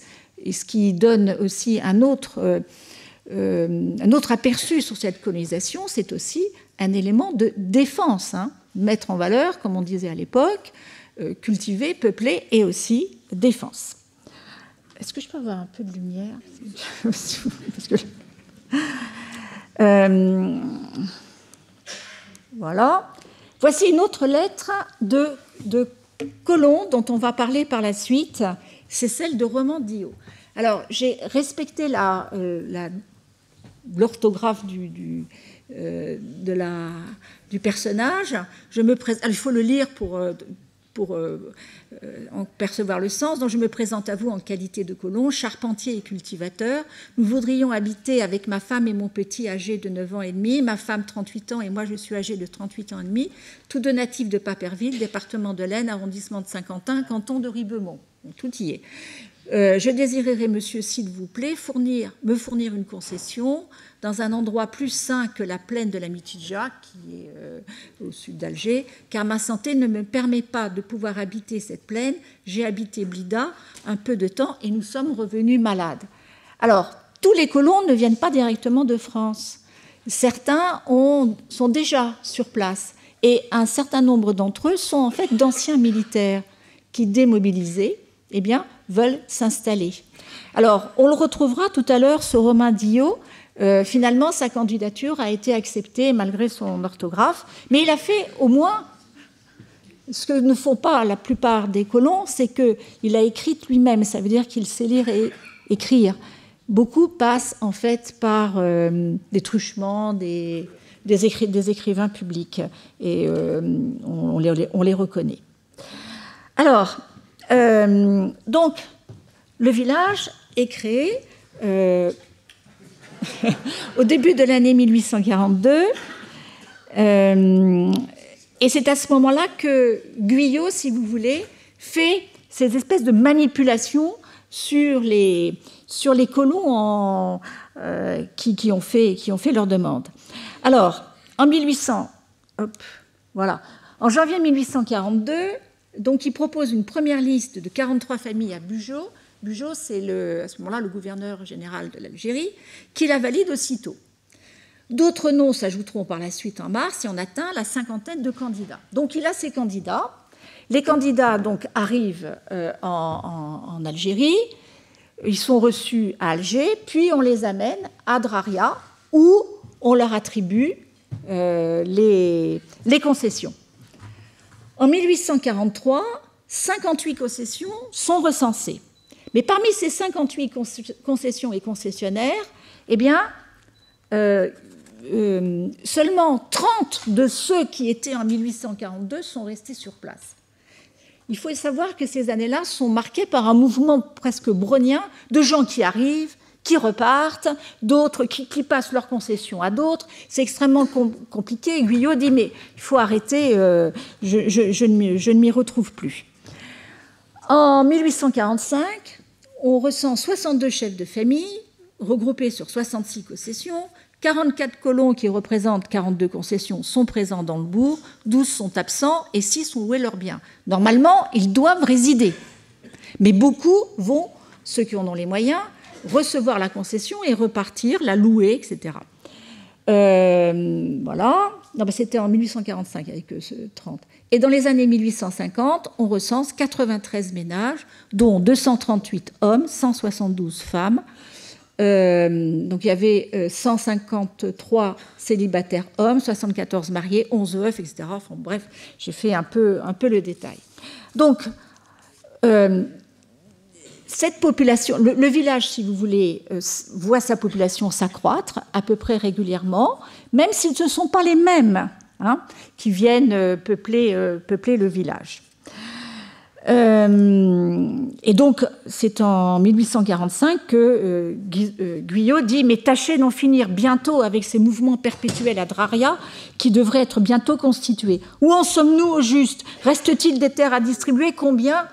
ce qui donne aussi un autre aperçu sur cette colonisation. C'est aussi un élément de défense, hein. Mettre en valeur, comme on disait à l'époque, cultiver, peupler et aussi défense. Est-ce que je peux avoir un peu de lumière ? Voilà. Voici une autre lettre de colon dont on va parler par la suite. C'est celle de Roman Dio. Alors, j'ai respecté l'orthographe du personnage. Il faut le lire pour en percevoir le sens. Donc je me présente à vous en qualité de colon, charpentier et cultivateur. Nous voudrions habiter avec ma femme et mon petit âgé de 9 ans et demi, ma femme 38 ans et moi je suis âgé de 38 ans et demi, tous deux natifs de Paperville, département de l'Aisne, arrondissement de Saint-Quentin, canton de Ribemont. Donc, tout y est. Je désirerais, monsieur, s'il vous plaît, me fournir une concession dans un endroit plus sain que la plaine de la Mitidja, qui est au sud d'Alger, car ma santé ne me permet pas de pouvoir habiter cette plaine. J'ai habité Blida un peu de temps et nous sommes revenus malades. Alors, tous les colons ne viennent pas directement de France. Certains sont déjà sur place et un certain nombre d'entre eux sont en fait d'anciens militaires qui, démobilisés, eh bien, veulent s'installer. Alors, on le retrouvera tout à l'heure, ce Romain Dio. Finalement, sa candidature a été acceptée malgré son orthographe, mais il a fait au moins ce que ne font pas la plupart des colons, c'est qu'il a écrit lui-même, ça veut dire qu'il sait lire et écrire. Beaucoup passent en fait par des truchements, des écrivains publics, et on les reconnaît. Alors, donc, le village est créé au début de l'année 1842. Et c'est à ce moment-là que Guyot, si vous voulez, fait ces espèces de manipulations sur les colons qui ont fait leur demande. Alors, en janvier 1842, donc il propose une première liste de 43 familles à Bugeaud. Bugeaud, c'est à ce moment-là le gouverneur général de l'Algérie, qui la valide aussitôt. D'autres noms s'ajouteront par la suite en mars et on atteint la cinquantaine de candidats. Donc il a ses candidats. Les candidats donc arrivent en Algérie, ils sont reçus à Alger, puis on les amène à Draria où on leur attribue les concessions. En 1843, 58 concessions sont recensées. Mais parmi ces 58 concessions et concessionnaires, eh bien, seulement 30 de ceux qui étaient en 1842 sont restés sur place. Il faut savoir que ces années-là sont marquées par un mouvement presque brownien de gens qui arrivent, qui repartent, d'autres qui passent leurs concessions à d'autres. C'est extrêmement compliqué. Guyot dit, mais il faut arrêter, je ne m'y retrouve plus. En 1845, on recense 62 chefs de famille, regroupés sur 66 concessions. 44 colons qui représentent 42 concessions sont présents dans le bourg, 12 sont absents et 6 ont loué leurs biens. Normalement, ils doivent résider. Mais beaucoup vont, ceux qui en ont les moyens, recevoir la concession et repartir, la louer, etc. Voilà. Non, c'était en 1845 avec ce 30. Et dans les années 1850, on recense 93 ménages, dont 238 hommes, 172 femmes. Donc il y avait 153 célibataires hommes, 74 mariés, 11 veufs, etc. Enfin, bref, j'ai fait un peu le détail. Donc, cette population, le village, si vous voulez, voit sa population s'accroître à peu près régulièrement, même si ce ne sont pas les mêmes qui viennent peupler le village. Et donc, c'est en 1845 que Guyot dit « Mais tâchez d'en finir bientôt avec ces mouvements perpétuels à Draria qui devraient être bientôt constitués. Où en sommes-nous au juste? Reste-t-il des terres à distribuer? Combien ?»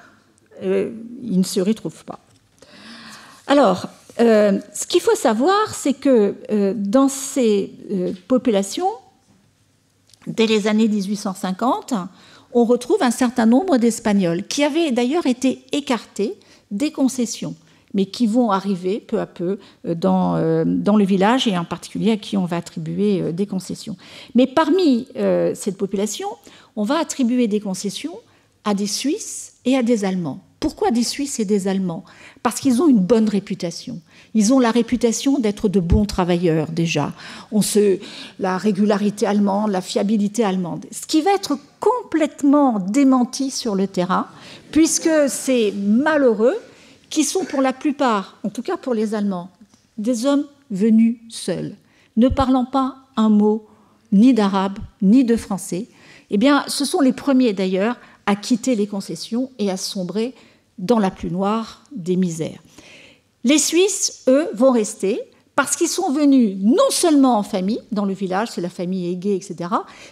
Il ne se retrouve pas. Alors, ce qu'il faut savoir, c'est que dans ces populations, dès les années 1850, on retrouve un certain nombre d'Espagnols qui avaient d'ailleurs été écartés des concessions, mais qui vont arriver peu à peu dans le village et en particulier à qui on va attribuer des concessions. Mais parmi cette population, on va attribuer des concessions à des Suisses et à des Allemands. Pourquoi des Suisses et des Allemands? Parce qu'ils ont une bonne réputation. Ils ont la réputation d'être de bons travailleurs déjà. La régularité allemande, la fiabilité allemande. Ce qui va être complètement démenti sur le terrain, puisque ces malheureux, qui sont pour la plupart, en tout cas pour les Allemands, des hommes venus seuls, ne parlant pas un mot ni d'arabe ni de français, eh bien, ce sont les premiers d'ailleurs à quitter les concessions et à sombrer dans la plus noire des misères. Les Suisses, eux, vont rester parce qu'ils sont venus non seulement en famille, dans le village, c'est la famille aiguë, etc.,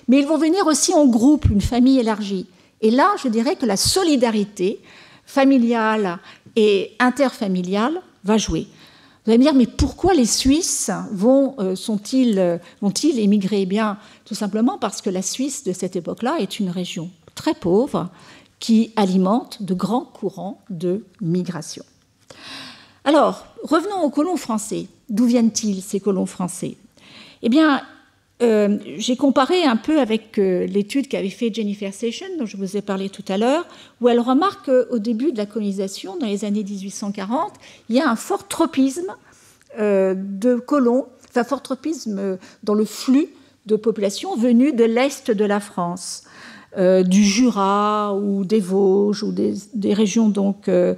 mais ils vont venir aussi en groupe, une famille élargie. Et là, je dirais que la solidarité familiale et interfamiliale va jouer. Vous allez me dire, mais pourquoi les Suisses vont-ils émigrer? Eh bien, tout simplement parce que la Suisse de cette époque-là est une région très pauvre qui alimente de grands courants de migration. Alors, revenons aux colons français. D'où viennent-ils, ces colons français? Eh bien, j'ai comparé un peu avec l'étude qu'avait fait Jennifer Session, dont je vous ai parlé tout à l'heure, où elle remarque qu'au début de la colonisation, dans les années 1840, il y a un fort tropisme de colons, enfin fort tropisme dans le flux de populations venues de l'est de la France, du Jura ou des Vosges ou des régions donc de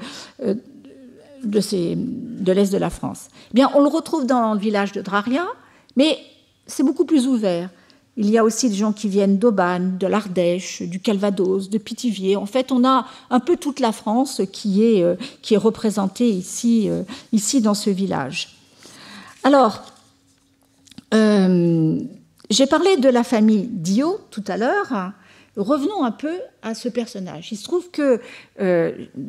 l'est de la France. Eh bien, on le retrouve dans le village de Draria, mais c'est beaucoup plus ouvert. il y a aussi des gens qui viennent d'Aubagne, de l'Ardèche, du Calvados, de Pithiviers. En fait, on a un peu toute la France qui est représentée ici dans ce village. Alors, j'ai parlé de la famille Diot tout à l'heure. Revenons un peu à ce personnage. Il se trouve que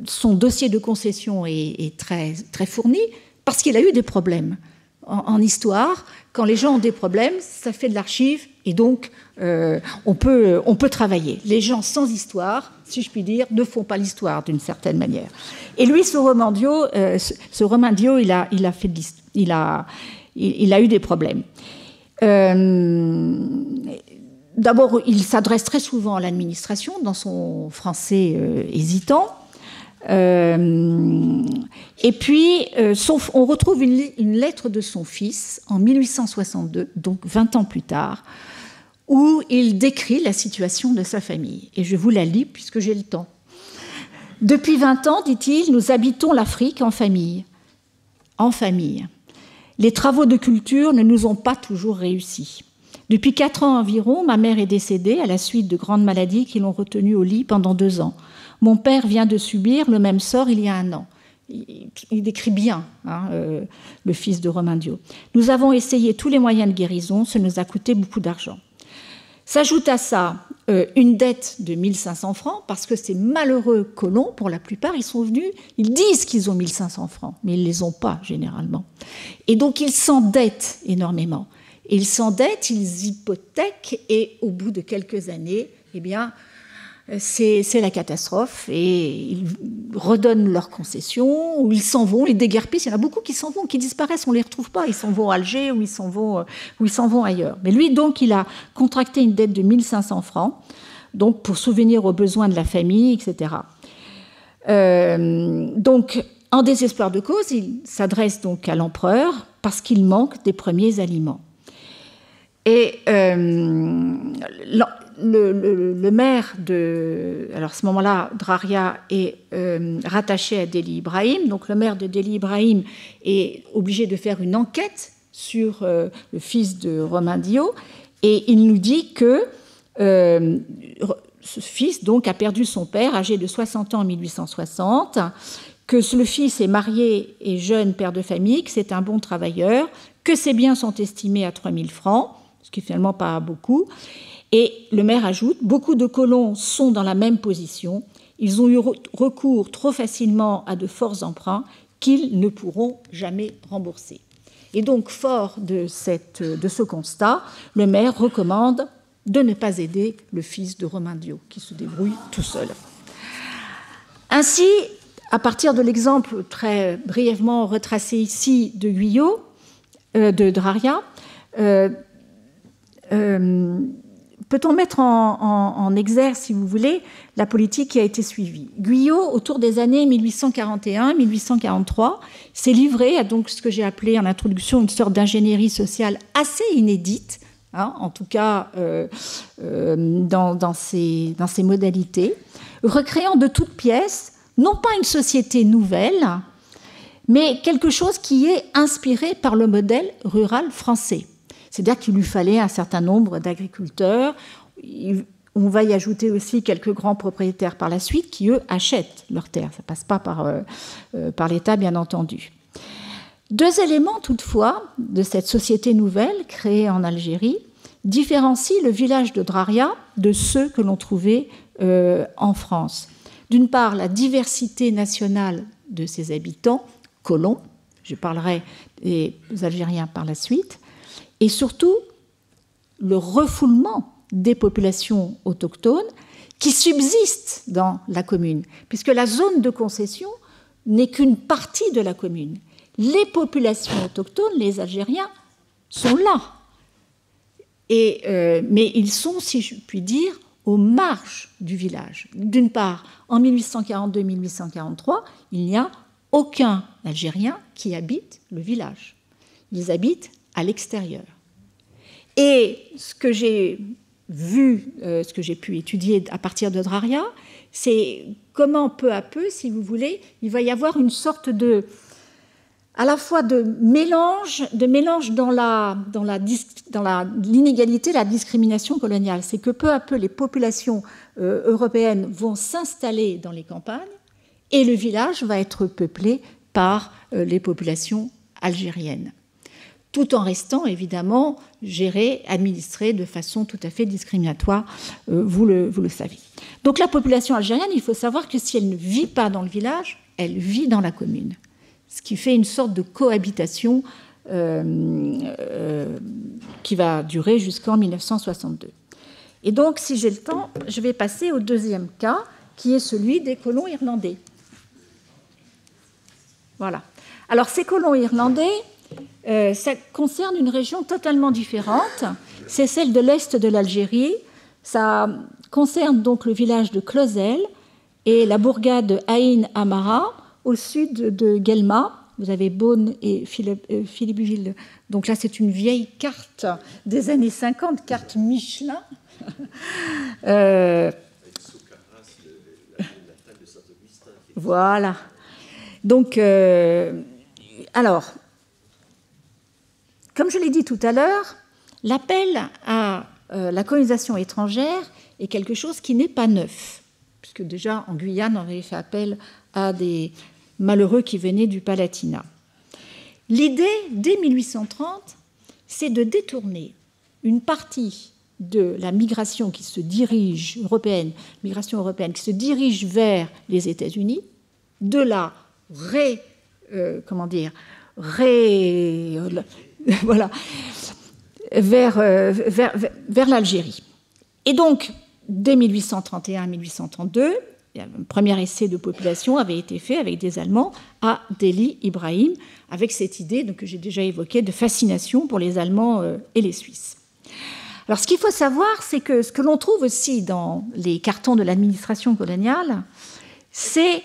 son dossier de concession est très, très fourni parce qu'il a eu des problèmes. En histoire, quand les gens ont des problèmes, ça fait de l'archive et donc on peut travailler. Les gens sans histoire, si je puis dire, ne font pas l'histoire d'une certaine manière. Et lui, ce Romain Diot, il a eu des problèmes. D'abord, il s'adresse très souvent à l'administration dans son français hésitant. Et puis, on retrouve une lettre de son fils en 1862, donc 20 ans plus tard, où il décrit la situation de sa famille. Et je vous la lis puisque j'ai le temps. « Depuis 20 ans, dit-il, nous habitons l'Afrique en famille. En famille. Les travaux de culture ne nous ont pas toujours réussi. Depuis 4 ans environ, ma mère est décédée à la suite de grandes maladies qui l'ont retenue au lit pendant 2 ans. Mon père vient de subir le même sort il y a 1 an. » Il décrit bien le fils de Romain Diot. « Nous avons essayé tous les moyens de guérison, ça nous a coûté beaucoup d'argent. » S'ajoute à ça une dette de 1500 francs, parce que ces malheureux colons, pour la plupart, ils sont venus, ils disent qu'ils ont 1500 francs, mais ils ne les ont pas généralement. Et donc ils s'endettent énormément. Et ils s'endettent, ils hypothèquent, et au bout de quelques années, eh bien, c'est la catastrophe, et ils redonnent leurs concessions, ou ils s'en vont, ils déguerpissent. Il y en a beaucoup qui s'en vont, qui disparaissent, on ne les retrouve pas. Ils s'en vont à Alger ou ils s'en vont ailleurs. Mais lui, donc, il a contracté une dette de 1500 francs, donc pour souvenir aux besoins de la famille, etc. Donc, en désespoir de cause, il s'adresse donc à l'empereur parce qu'il manque des premiers aliments. Et le maire de... Alors, à ce moment-là, Draria est rattaché à Deli Ibrahim. Donc, le maire de Deli Ibrahim est obligé de faire une enquête sur le fils de Romain Diot. Et il nous dit que ce fils, donc, a perdu son père, âgé de 60 ans en 1860, que le fils est marié et jeune père de famille, que c'est un bon travailleur, que ses biens sont estimés à 3000 francs, ce qui est finalement pas beaucoup. Et le maire ajoute, beaucoup de colons sont dans la même position, ils ont eu recours trop facilement à de forts emprunts qu'ils ne pourront jamais rembourser. Et donc, fort de ce constat, le maire recommande de ne pas aider le fils de Romain Diot, qui se débrouille tout seul. Ainsi, à partir de l'exemple très brièvement retracé ici de Guyot, de Draria, peut-on mettre en exergue, si vous voulez, la politique qui a été suivie. Guyot, autour des années 1841-1843, s'est livré à donc ce que j'ai appelé en introduction une sorte d'ingénierie sociale assez inédite, en tout cas dans ses modalités, recréant de toutes pièces, non pas une société nouvelle, mais quelque chose qui est inspiré par le modèle rural français. C'est-à-dire qu'il lui fallait un certain nombre d'agriculteurs. On va y ajouter aussi quelques grands propriétaires par la suite qui, eux, achètent leurs terres. Ça ne passe pas par l'État, bien entendu. 2 éléments, toutefois, de cette société nouvelle créée en Algérie différencient le village de Draria de ceux que l'on trouvait en France. D'une part, la diversité nationale de ses habitants, colons, je parlerai des Algériens par la suite, et surtout le refoulement des populations autochtones qui subsistent dans la commune, puisque la zone de concession n'est qu'une partie de la commune. Les populations autochtones, les Algériens, sont là. Mais ils sont, si je puis dire, aux marges du village. D'une part, en 1842-1843, il n'y a aucun Algérien qui habite le village. Ils habitent à l'extérieur. Et ce que j'ai vu, ce que j'ai pu étudier à partir de Draria, c'est comment peu à peu, si vous voulez, il va y avoir une sorte de... à la fois de mélange dans l'inégalité, la discrimination coloniale. C'est que peu à peu, les populations européennes vont s'installer dans les campagnes et le village va être peuplé par les populations algériennes, tout en restant évidemment géré, administré de façon tout à fait discriminatoire, vous le savez. Donc la population algérienne, il faut savoir que si elle ne vit pas dans le village, elle vit dans la commune, ce qui fait une sorte de cohabitation qui va durer jusqu'en 1962. Et donc, si j'ai le temps, je vais passer au deuxième cas, qui est celui des colons irlandais. Voilà. Alors, ces colons irlandais, ça concerne une région totalement différente. C'est celle de l'est de l'Algérie. Ça concerne donc le village de Clausel et la bourgade de Aïn Amara, au sud de Guelma. Vous avez Beaune et Philippeville. Donc là, c'est une vieille carte des années 50, carte Michelin. Voilà. Donc, alors, comme je l'ai dit tout à l'heure, l'appel à la colonisation étrangère est quelque chose qui n'est pas neuf, puisque déjà en Guyane, on avait fait appel à des malheureux qui venaient du Palatinat. L'idée, dès 1830, c'est de détourner une partie de la migration qui se dirige, migration européenne, qui se dirige vers les États-Unis, de la voilà, vers l'Algérie. Et donc, dès 1831-1832, un premier essai de population avait été fait avec des Allemands à Deli Ibrahim, avec cette idée donc, que j'ai déjà évoquée de fascination pour les Allemands et les Suisses. Alors, ce qu'il faut savoir, c'est que ce que l'on trouve aussi dans les cartons de l'administration coloniale, c'est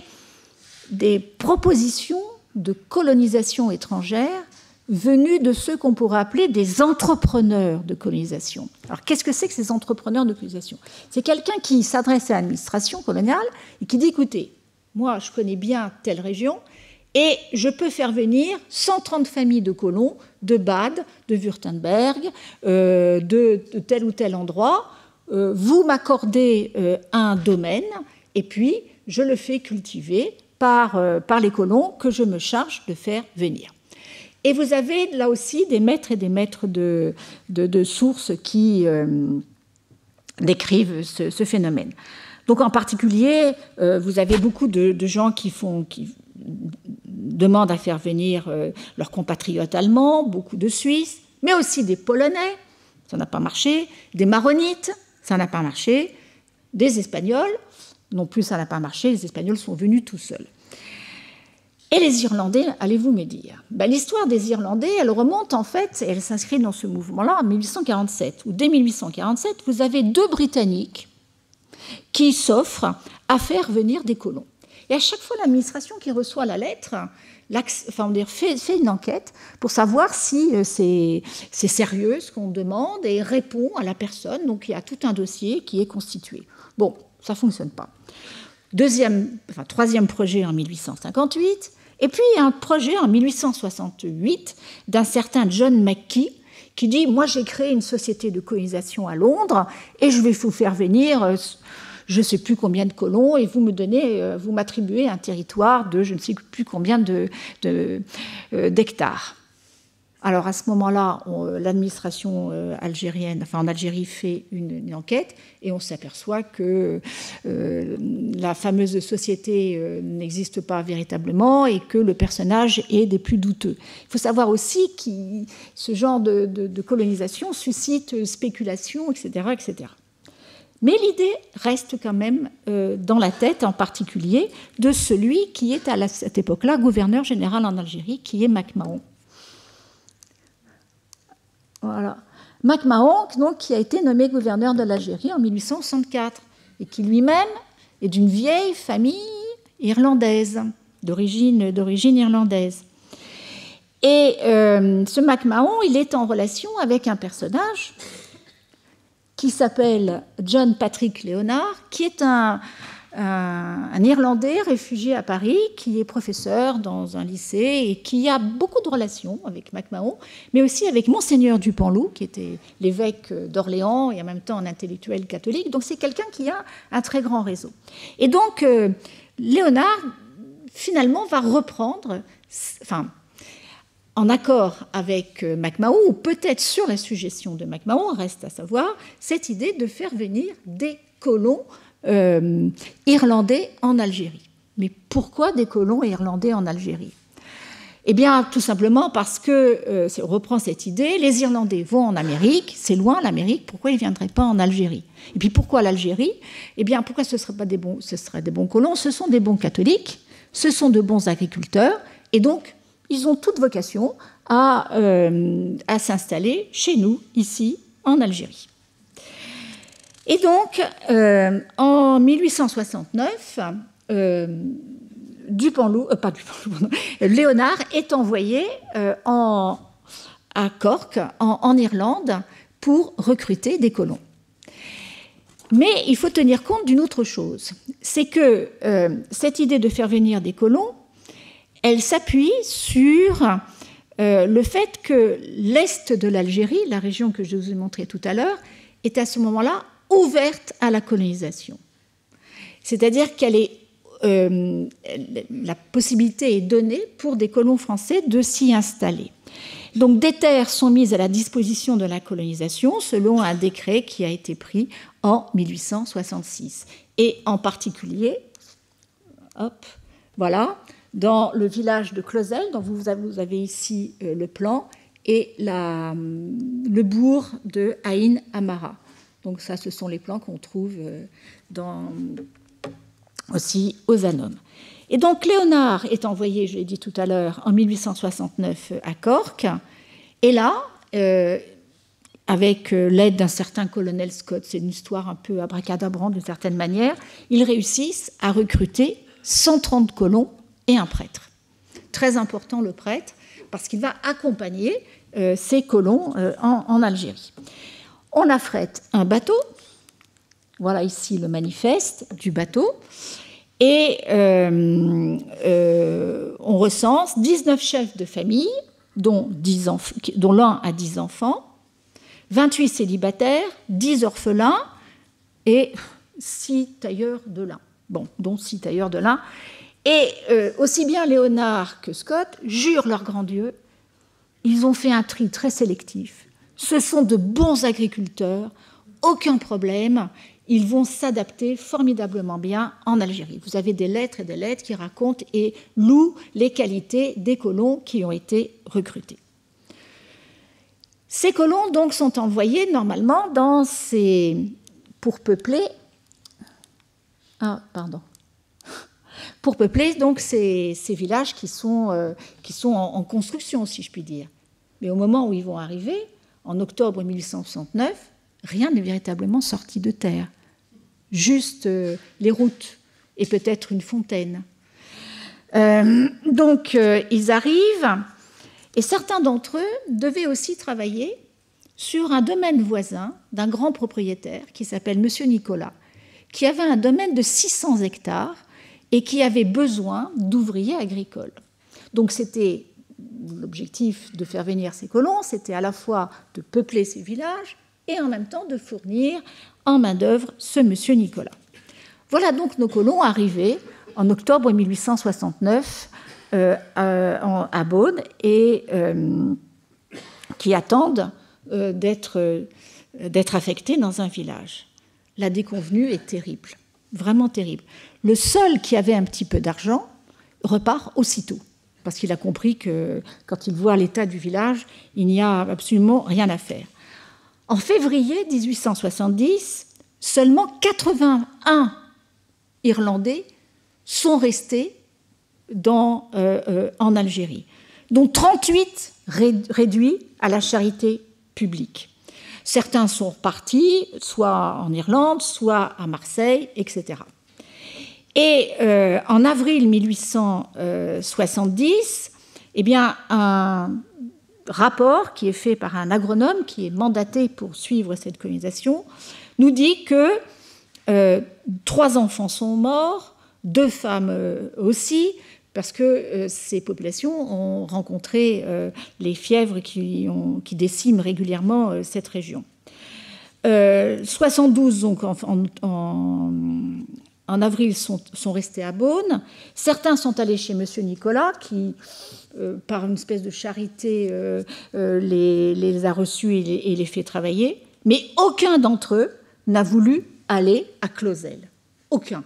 des propositions de colonisation étrangère venues de ceux qu'on pourrait appeler des entrepreneurs de colonisation. Alors, qu'est-ce que c'est que ces entrepreneurs de colonisation ? C'est quelqu'un qui s'adresse à l'administration coloniale et qui dit, écoutez, moi, je connais bien telle région et je peux faire venir 130 familles de colons de Bade, de Württemberg, de tel ou tel endroit. Vous m'accordez un domaine et puis je le fais cultiver par les colons que je me charge de faire venir. Et vous avez là aussi des maîtres et des maîtres de sources qui décrivent ce phénomène. Donc en particulier, vous avez beaucoup de gens qui demandent à faire venir leurs compatriotes allemands, beaucoup de Suisses, mais aussi des Polonais, ça n'a pas marché, des Maronites, ça n'a pas marché, des Espagnols, non plus ça n'a pas marché, les Espagnols sont venus tout seuls. Et les Irlandais, allez-vous me dire ? L'histoire des Irlandais, elle remonte en fait, et elle s'inscrit dans ce mouvement-là en 1847, où dès 1847, vous avez 2 Britanniques qui s'offrent à faire venir des colons. Et à chaque fois, l'administration qui reçoit la lettre fait une enquête pour savoir si c'est sérieux ce qu'on demande et répond à la personne. Donc il y a tout un dossier qui est constitué. Bon, ça ne fonctionne pas. Troisième projet en 1858. Et puis, il y a un projet en 1868 d'un certain John McKee qui dit « Moi, j'ai créé une société de colonisation à Londres et je vais vous faire venir je ne sais plus combien de colons et vous m'attribuez un territoire de je ne sais plus combien d'hectares. » Alors, à ce moment-là, l'administration algérienne, en Algérie, fait une enquête et on s'aperçoit que la fameuse société n'existe pas véritablement et que le personnage est des plus douteux. Il faut savoir aussi que ce genre de colonisation suscite spéculation, etc., etc. Mais l'idée reste quand même dans la tête, en particulier, de celui qui est à cette époque-là gouverneur général en Algérie, qui est MacMahon. Voilà. MacMahon, donc, qui a été nommé gouverneur de l'Algérie en 1864 et qui lui-même est d'une vieille famille irlandaise, d'origine irlandaise. Et ce MacMahon, il est en relation avec un personnage qui s'appelle John Patrick Leonard, qui est un un Irlandais réfugié à Paris qui est professeur dans un lycée et qui a beaucoup de relations avec MacMahon, mais aussi avec Monseigneur Dupanloup, qui était l'évêque d'Orléans et en même temps un intellectuel catholique. Donc c'est quelqu'un qui a un très grand réseau. Et donc Léonard, finalement, va reprendre, en accord avec MacMahon, ou peut-être sur la suggestion de MacMahon, reste à savoir, cette idée de faire venir des colons irlandais en Algérie. Mais pourquoi des colons irlandais en Algérie? Eh bien, tout simplement parce que, on reprend cette idée, les Irlandais vont en Amérique, c'est loin l'Amérique, pourquoi ils ne viendraient pas en Algérie? Et puis pourquoi l'Algérie? Eh bien, pourquoi ce seraient des bons colons? Ce sont des bons catholiques, ce sont de bons agriculteurs, et donc ils ont toute vocation à s'installer chez nous, ici, en Algérie. Et donc, en 1869, Léonard est envoyé à Cork, en Irlande, pour recruter des colons. Mais il faut tenir compte d'une autre chose, c'est que cette idée de faire venir des colons, elle s'appuie sur le fait que l'est de l'Algérie, la région que je vous ai montrée tout à l'heure, est à ce moment-là ouverte à la colonisation. C'est-à-dire qu'elle est la possibilité est donnée pour des colons français de s'y installer. Donc des terres sont mises à la disposition de la colonisation selon un décret qui a été pris en 1866. Et en particulier, dans le village de Clausel, dont vous avez ici le plan, et le bourg de Aïn Amara. Donc ça, ce sont les plans qu'on trouve aussi aux Anomes. Et donc Léonard est envoyé, je l'ai dit tout à l'heure, en 1869 à Cork. Et là, avec l'aide d'un certain colonel Scott, c'est une histoire un peu abracadabrante d'une certaine manière, ils réussissent à recruter 130 colons et un prêtre. Très important le prêtre, parce qu'il va accompagner ces colons en Algérie. On affrète un bateau, voilà ici le manifeste du bateau, et on recense 19 chefs de famille, dont l'un a 10 enfants, 28 célibataires, 10 orphelins et 6 tailleurs de lin. Dont 6 tailleurs de lin. Et aussi bien Léonard que Scott jurent leur grand Dieu, ils ont fait un tri très sélectif. Ce sont de bons agriculteurs, aucun problème, ils vont s'adapter formidablement bien en Algérie. Vous avez des lettres et des lettres qui racontent et louent les qualités des colons qui ont été recrutés. Ces colons donc sont envoyés normalement pour peupler donc ces villages qui sont en construction, si je puis dire. Mais au moment où ils vont arriver, en octobre 1869, rien n'est véritablement sorti de terre. Juste les routes et peut-être une fontaine. Donc ils arrivent, et certains d'entre eux devaient aussi travailler sur un domaine voisin d'un grand propriétaire qui s'appelle Monsieur Nicolas, qui avait un domaine de 600 hectares et qui avait besoin d'ouvriers agricoles. Donc c'était l'objectif de faire venir ces colons, c'était à la fois de peupler ces villages et en même temps de fournir en main-d'œuvre ce monsieur Nicolas. Voilà donc nos colons arrivés en octobre 1869 à Beaune et qui attendent d'être affectés dans un village. La déconvenue est terrible, vraiment terrible. Le seul qui avait un petit peu d'argent repart aussitôt, parce qu'il a compris que quand il voit l'état du village, il n'y a absolument rien à faire. En février 1870, seulement 81 Irlandais sont restés en Algérie, dont 38 réduits à la charité publique. Certains sont repartis, soit en Irlande, soit à Marseille, etc. Et en avril 1870, eh bien, un rapport qui est fait par un agronome qui est mandaté pour suivre cette colonisation nous dit que 3 enfants sont morts, 2 femmes aussi, parce que ces populations ont rencontré les fièvres qui déciment régulièrement cette région. 72 donc, en avril sont restés à Beaune. Certains sont allés chez M. Nicolas, qui, par une espèce de charité, les a reçus et les fait travailler. Mais aucun d'entre eux n'a voulu aller à Clausel. Aucun.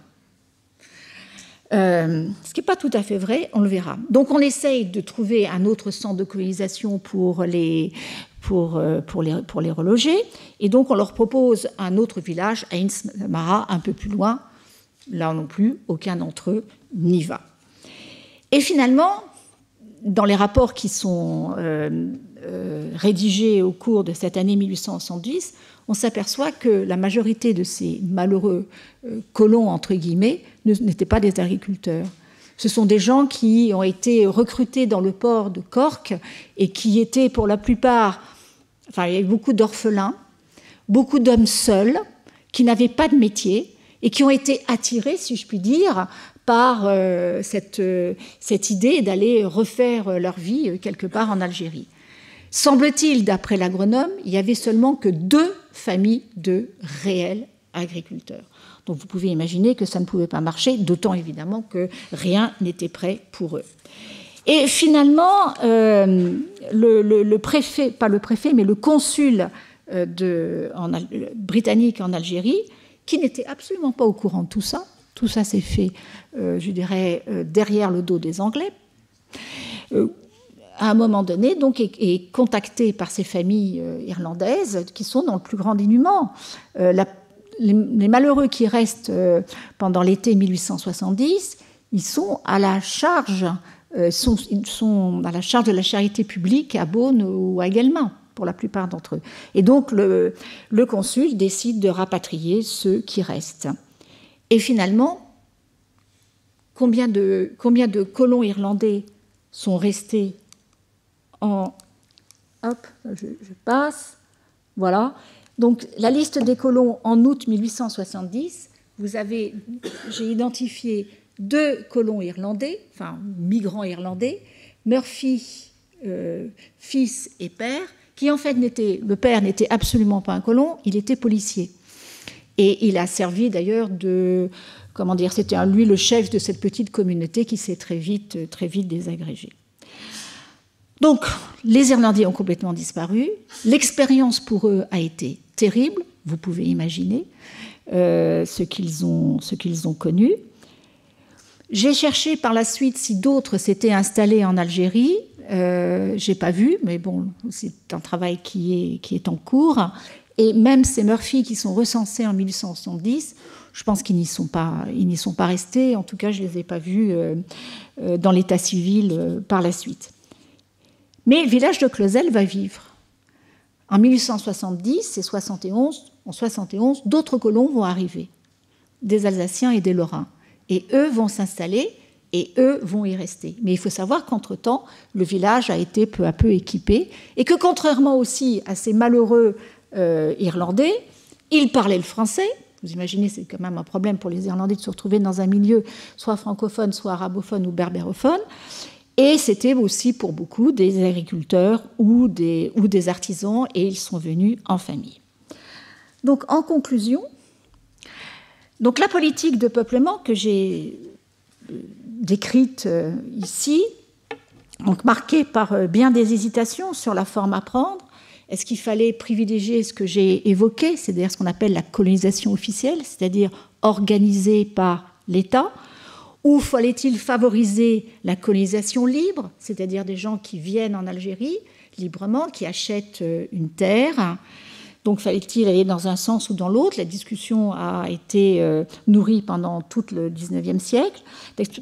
Ce qui n'est pas tout à fait vrai, on le verra. Donc on essaye de trouver un autre centre de colonisation pour les reloger. Et donc on leur propose un autre village, à Insmara, un peu plus loin. Là non plus, aucun d'entre eux n'y va. Et finalement, dans les rapports qui sont rédigés au cours de cette année 1870, on s'aperçoit que la majorité de ces malheureux colons, entre guillemets, n'étaient pas des agriculteurs. Ce sont des gens qui ont été recrutés dans le port de Cork et qui étaient pour la plupart... Enfin, il y avait beaucoup d'orphelins, beaucoup d'hommes seuls qui n'avaient pas de métier et qui ont été attirés, si je puis dire, par cette idée d'aller refaire leur vie quelque part en Algérie. Semble-t-il, d'après l'agronome, il n'y avait seulement que 2 familles de réels agriculteurs. Donc vous pouvez imaginer que ça ne pouvait pas marcher, d'autant évidemment que rien n'était prêt pour eux. Et finalement, le préfet, pas le préfet, mais le consul britannique en Algérie, qui n'était absolument pas au courant de tout ça s'est fait, je dirais, derrière le dos des Anglais, à un moment donné, donc, est contacté par ces familles irlandaises qui sont dans le plus grand dénuement. Les malheureux qui restent pendant l'été 1870, ils sont à la charge, ils sont à la charge de la charité publique à Beaune ou à Guelmas, pour la plupart d'entre eux. Et donc le consul décide de rapatrier ceux qui restent. Et finalement, combien de colons irlandais sont restés en... Hop, je passe. Voilà. Donc, la liste des colons en août 1870, j'ai identifié 2 colons irlandais, enfin migrants irlandais, Murphy, fils et père, qui en fait le père n'était absolument pas un colon, il était policier. Et il a servi d'ailleurs c'était lui le chef de cette petite communauté qui s'est très vite désagrégée. Donc, les Irlandais ont complètement disparu. L'expérience pour eux a été terrible, vous pouvez imaginer ce qu'ils ont connu. J'ai cherché par la suite si d'autres s'étaient installés en Algérie. Je n'ai pas vu, mais bon, c'est un travail qui est en cours. Et même ces Murphy qui sont recensés en 1870, je pense qu'ils n'y sont pas restés. En tout cas, je ne les ai pas vus dans l'état civil par la suite. Mais le village de Clausel va vivre. En 1870 et 71, d'autres colons vont arriver, des Alsaciens et des Lorrains. Et eux vont s'installer et eux vont y rester. Mais il faut savoir qu'entre-temps, le village a été peu à peu équipé et que contrairement aussi à ces malheureux Irlandais, ils parlaient le français. Vous imaginez, c'est quand même un problème pour les Irlandais de se retrouver dans un milieu soit francophone, soit arabophone ou berbérophone. Et c'était aussi pour beaucoup des agriculteurs ou des artisans, et ils sont venus en famille. Donc, en conclusion, donc la politique de peuplement que j'ai décrite ici, donc marquée par bien des hésitations sur la forme à prendre, est-ce qu'il fallait privilégier ce que j'ai évoqué, c'est-à-dire ce qu'on appelle la colonisation officielle, c'est-à-dire organisée par l'État, ou fallait-il favoriser la colonisation libre, c'est-à-dire des gens qui viennent en Algérie librement, qui achètent une terre. Donc fallait-il aller dans un sens ou dans l'autre? La discussion a été nourrie pendant tout le XIXe siècle.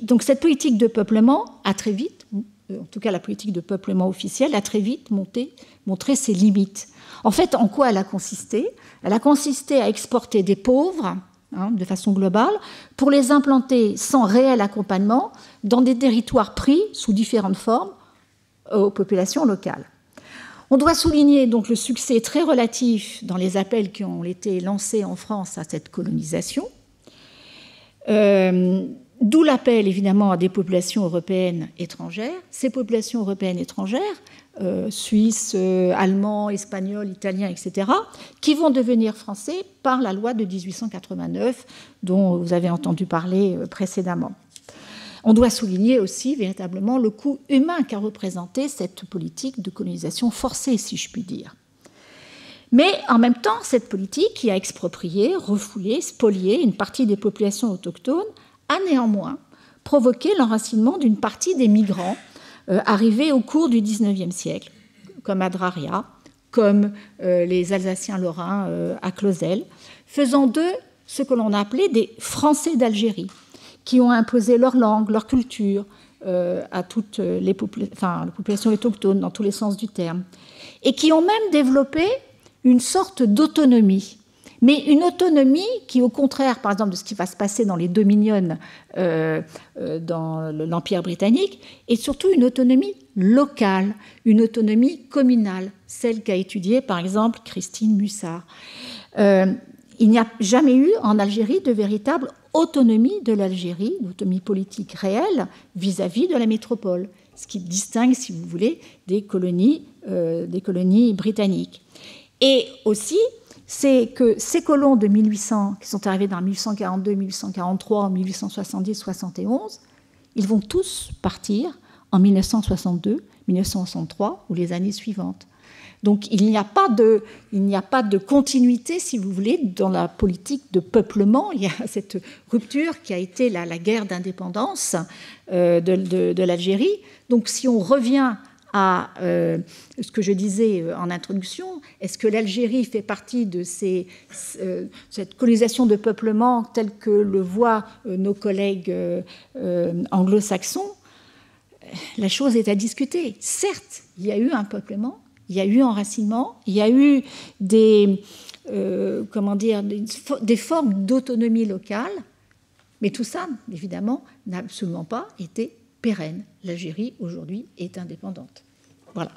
Donc cette politique de peuplement a très vite, en tout cas la politique de peuplement officielle, a très vite montré ses limites. En fait, en quoi elle a consisté? Elle a consisté à exporter des pauvres, de façon globale, pour les implanter sans réel accompagnement dans des territoires pris sous différentes formes aux populations locales. On doit souligner donc le succès très relatif dans les appels qui ont été lancés en France à cette colonisation, d'où l'appel évidemment à des populations européennes étrangères. Ces populations européennes étrangères, suisses, allemands, espagnols, italiens, etc., qui vont devenir français par la loi de 1889 dont vous avez entendu parler précédemment. On doit souligner aussi véritablement le coût humain qu'a représenté cette politique de colonisation forcée, si je puis dire. Mais en même temps, cette politique qui a exproprié, refoulé, spolié une partie des populations autochtones a néanmoins provoqué l'enracinement d'une partie des migrants arrivés au cours du XIXe siècle, comme Adraria, comme les Alsaciens lorrains à Clausel, faisant d'eux ce que l'on a appelé des Français d'Algérie, qui ont imposé leur langue, leur culture à toutes les populations autochtones dans tous les sens du terme, et qui ont même développé une sorte d'autonomie, mais une autonomie qui, au contraire, par exemple, de ce qui va se passer dans les Dominions dans l'Empire britannique, est surtout une autonomie locale, une autonomie communale, celle qu'a étudiée, par exemple, Christine Mussard. Il n'y a jamais eu en Algérie de véritable autonomie de l'Algérie, d'autonomie politique réelle vis-à-vis de la métropole, ce qui distingue, si vous voulez, des colonies britanniques. Et aussi, c'est que ces colons de 1800, qui sont arrivés dans 1842, 1843, 1870, 71, ils vont tous partir en 1962, 1963 ou les années suivantes. Donc il n'y a pas de continuité, si vous voulez, dans la politique de peuplement. Il y a cette rupture qui a été la guerre d'indépendance de l'Algérie. Donc si on revient à ce que je disais en introduction, est-ce que l'Algérie fait partie de cette colonisation de peuplement telle que le voient nos collègues anglo-saxons? La chose est à discuter. Certes, il y a eu un peuplement, il y a eu enracinement, il y a eu des formes d'autonomie locale, mais tout ça, évidemment, n'a absolument pas été pérenne. L'Algérie, aujourd'hui, est indépendante. Voilà.